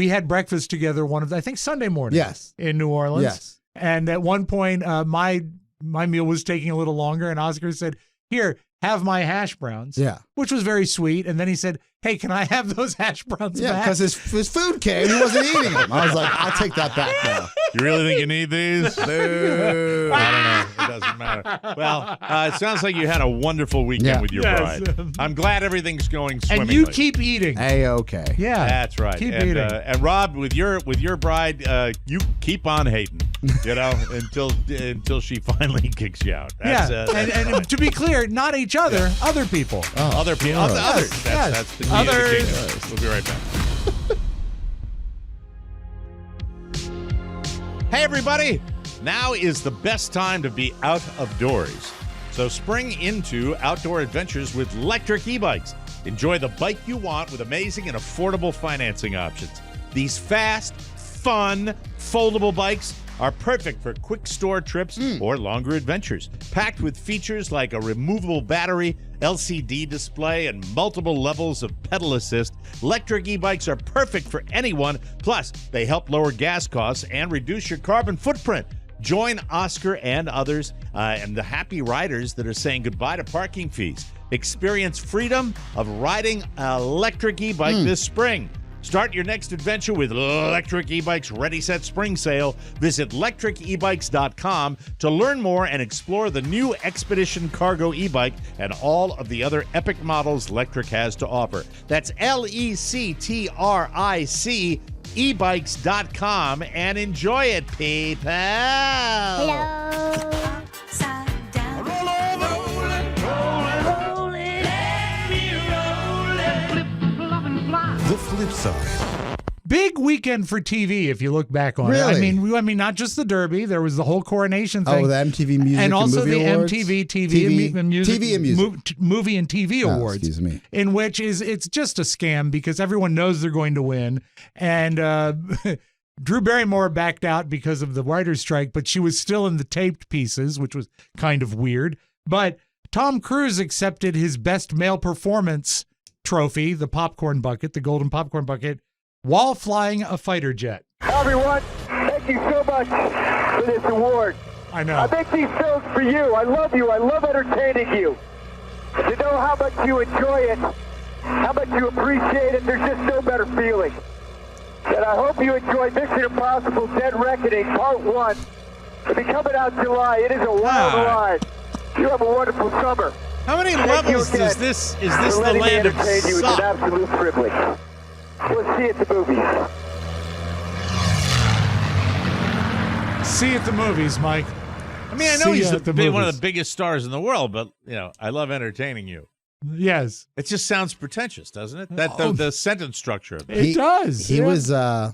had breakfast together I think Sunday morning. Yes. In New Orleans. Yes. And at one point, my meal was taking a little longer, and Oscar said, "Here, have my hash browns." Yeah. Which was very sweet. And then he said, "Hey, can I have those hash browns Yeah, back?" because his food came. He wasn't eating them. I was like, I'll take that back now. You really think you need these? No. I don't know. It doesn't matter. Well, it sounds like you had a wonderful weekend with your bride. I'm glad everything's going swimmingly. And you keep eating. A-okay. Yeah. That's right. Keep and, eating. And Rob, with your bride, you keep on hating, until she finally kicks you out. That's, and to be clear, not each other, other people. Other people. Others. That's the key of the kingdom. We'll be right back. Hey, everybody. Now is the best time to be out of doors. So spring into outdoor adventures with electric e-bikes. Enjoy the bike you want with amazing and affordable financing options. These fast, fun, foldable bikes are perfect for quick store trips or longer adventures. Packed with features like a removable battery, LCD display, and multiple levels of pedal assist, electric e-bikes are perfect for anyone. Plus, they help lower gas costs and reduce your carbon footprint. Join Oscar and others and the happy riders that are saying goodbye to parking fees. Experience freedom of riding an electric e-bike this spring. Start your next adventure with Electric E-Bikes Ready Set Spring Sale. Visit electricebikes.com to learn more and explore the new Expedition Cargo e-bike and all of the other epic models Electric has to offer. That's LECTRIC ebikes.com and enjoy it, people. Hello. Upside down. Roll over. Rolling. Let me roll it. Flip, flop, and fly. The flip side. big weekend for TV if you look back on it. I mean, not just the Derby. There was the whole coronation thing. Oh, the MTV Music and also Movie the Awards? MTV Music, TV and Music. Movie and TV Awards. Excuse me. In which it's just a scam because everyone knows they're going to win. And Drew Barrymore backed out because of the writer's strike, but she was still in the taped pieces, which was kind of weird. But Tom Cruise accepted his Best Male Performance trophy, the popcorn bucket, the golden popcorn bucket, while flying a fighter jet. Everyone, thank you so much for this award. I know. I make these shows for you. I love you. I love entertaining you. To know how much you enjoy it, how much you appreciate it, there's just no better feeling. And I hope you enjoy Mission Impossible Dead Reckoning Part 1. It'll be coming out July. It is a wild ride. You have a wonderful summer. How many levels is this the land of entertain you. It's an suck? absolute privilege. We'll see you at the movies. See you at the movies, Mike. I mean, I know he's one of the biggest stars in the world, but, I love entertaining you. Yes. It just sounds pretentious, doesn't it? The sentence structure of it. It does. He was, I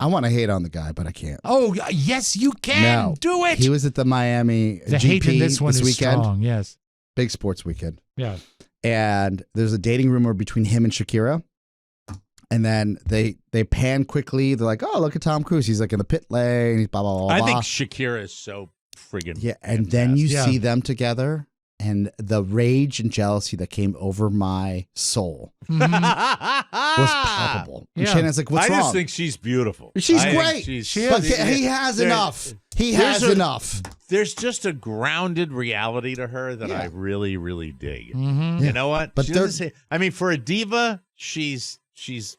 want to hate on the guy, but I can't. Oh, yes, you can. No. Do it. He was at the Miami The GP hate in this one is weekend. strong, yes. Big sports weekend. Yeah. And there's a dating rumor between him and Shakira. And then they pan quickly. They're like, oh, look at Tom Cruise. He's like in the pit lane. He's blah, blah, blah, blah. I think Shakira is so friggin' Yeah, and then you see them together, and the rage and jealousy that came over my soul was palpable. And Shannon's like, what's wrong? I just think she's beautiful. She's great. But he has enough. He has enough. There's just a grounded reality to her that I really, really dig. Mm-hmm. You know what? But she doesn't say, I mean, for a diva, she's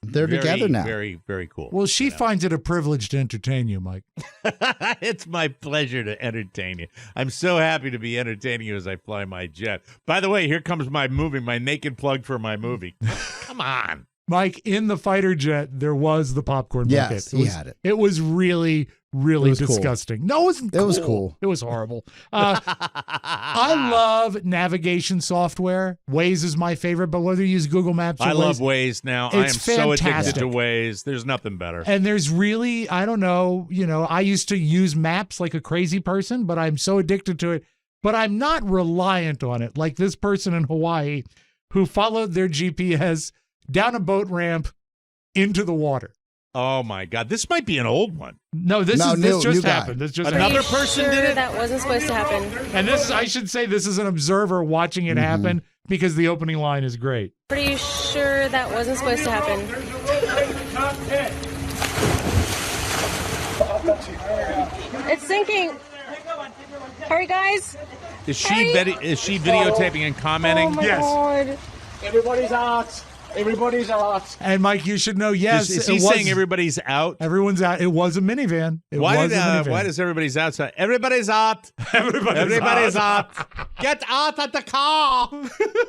they're together now. Very, very cool. Well, she finds it a privilege to entertain you, Mike. It's my pleasure to entertain you. I'm so happy to be entertaining you as I fly my jet. By the way, here comes my movie, my naked plug for my movie. Come on. Mike, in the fighter jet, there was the popcorn bucket. Yes, he had it. It was really, really It was disgusting. cool. No, it wasn't cool. It was cool. It was horrible. I love navigation software. Waze is my favorite, but whether you use Google Maps or I Waze, love Waze now. I am it's so addicted fantastic. to Waze. There's nothing better. And there's really, I don't know, I used to use maps like a crazy person, but I'm so addicted to it. But I'm not reliant on it like this person in Hawaii who followed their GPS down a boat ramp into the water. Oh my God, this might be an old one. No, this just happened. This just Another happened. person did it? That wasn't supposed to happen. And I should say this is an observer watching it happen because the opening line is great. Pretty sure that wasn't supposed to happen. It's sinking. Hurry, guys. Is she videotaping and commenting? Oh my God. Everybody's out. Everybody's out. And Mike, you should know, yes. Is he saying everybody's out? Everyone's out. It was a minivan. Why does everybody's outside? Everybody's out. Everybody's out. Get out of the car.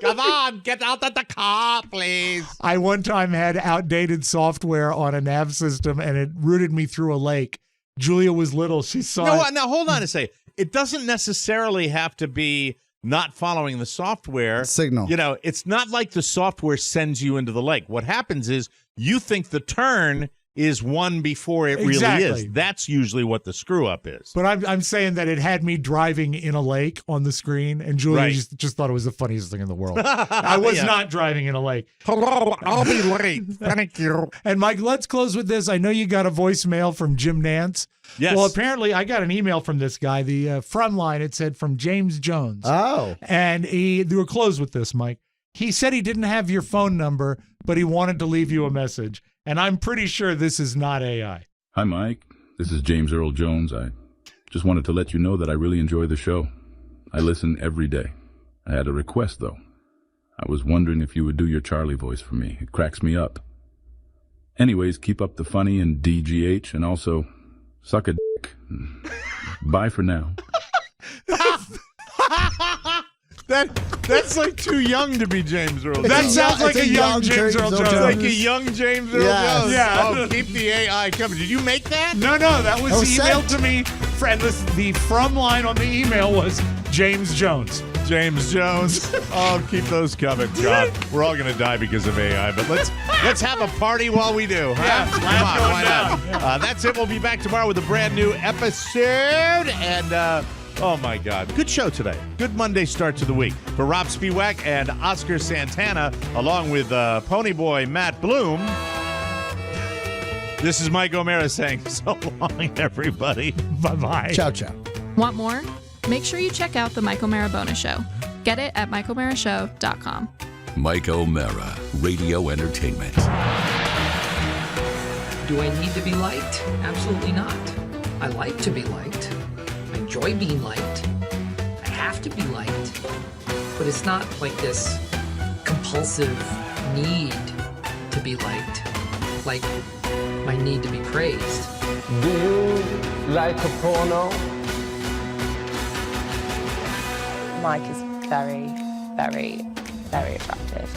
Come on, get out of the car, please. I one time had outdated software on a nav system, and it routed me through a lake. Julia was little. She saw it. Now, hold on a second. It doesn't necessarily have to be not following the software signal. It's not like the software sends you into the lake. What happens is you think the turn is one before it really is. That's usually what the screw up is. But I'm saying that it had me driving in a lake on the screen, and Julia just thought it was the funniest thing in the world. I was not driving in a lake. Hello, I'll be late. Thank you. And Mike, let's close with this. I know you got a voicemail from Jim Nance. Yes. Well, apparently I got an email from this guy. The front line, it said from James Jones. Oh. And they were closed with this, Mike. He said he didn't have your phone number, but he wanted to leave you a message. And I'm pretty sure this is not AI. Hi, Mike. This is James Earl Jones. I just wanted to let you know that I really enjoy the show. I listen every day. I had a request, though. I was wondering if you would do your Charlie voice for me. It cracks me up. Anyways, keep up the funny and DGH, and also suck a dick. Bye for now. That's like too young to be James Earl Jones. That sounds like a young James Earl Jones. Like a young James Earl Jones. Yeah. Oh, keep the AI coming. Did you make that? No, that was emailed to me. Friend, listen, the from line on the email was James Jones. James Jones. Oh, keep those coming. God, we're all going to die because of AI, but let's have a party while we do. Huh? Yeah, Come on, why not? That's it. We'll be back tomorrow with a brand new episode. And, oh, my God. Good show today. Good Monday start to the week. For Robb Spiewak and Oscar Santana, along with Ponyboy Matt Bloom, this is Mike O'Mara saying so long, everybody. Bye-bye. Ciao, ciao. Want more? Make sure you check out the Mike O'Mara Bonus Show. Get it at MikeO'MaraShow.com. Mike O'Mara, Radio Entertainment. Do I need to be liked? Absolutely not. I like to be liked. I enjoy being liked. I have to be liked. But it's not like this compulsive need to be liked. Like my need to be praised. Do you like a porno? Mike is very, very, very attractive.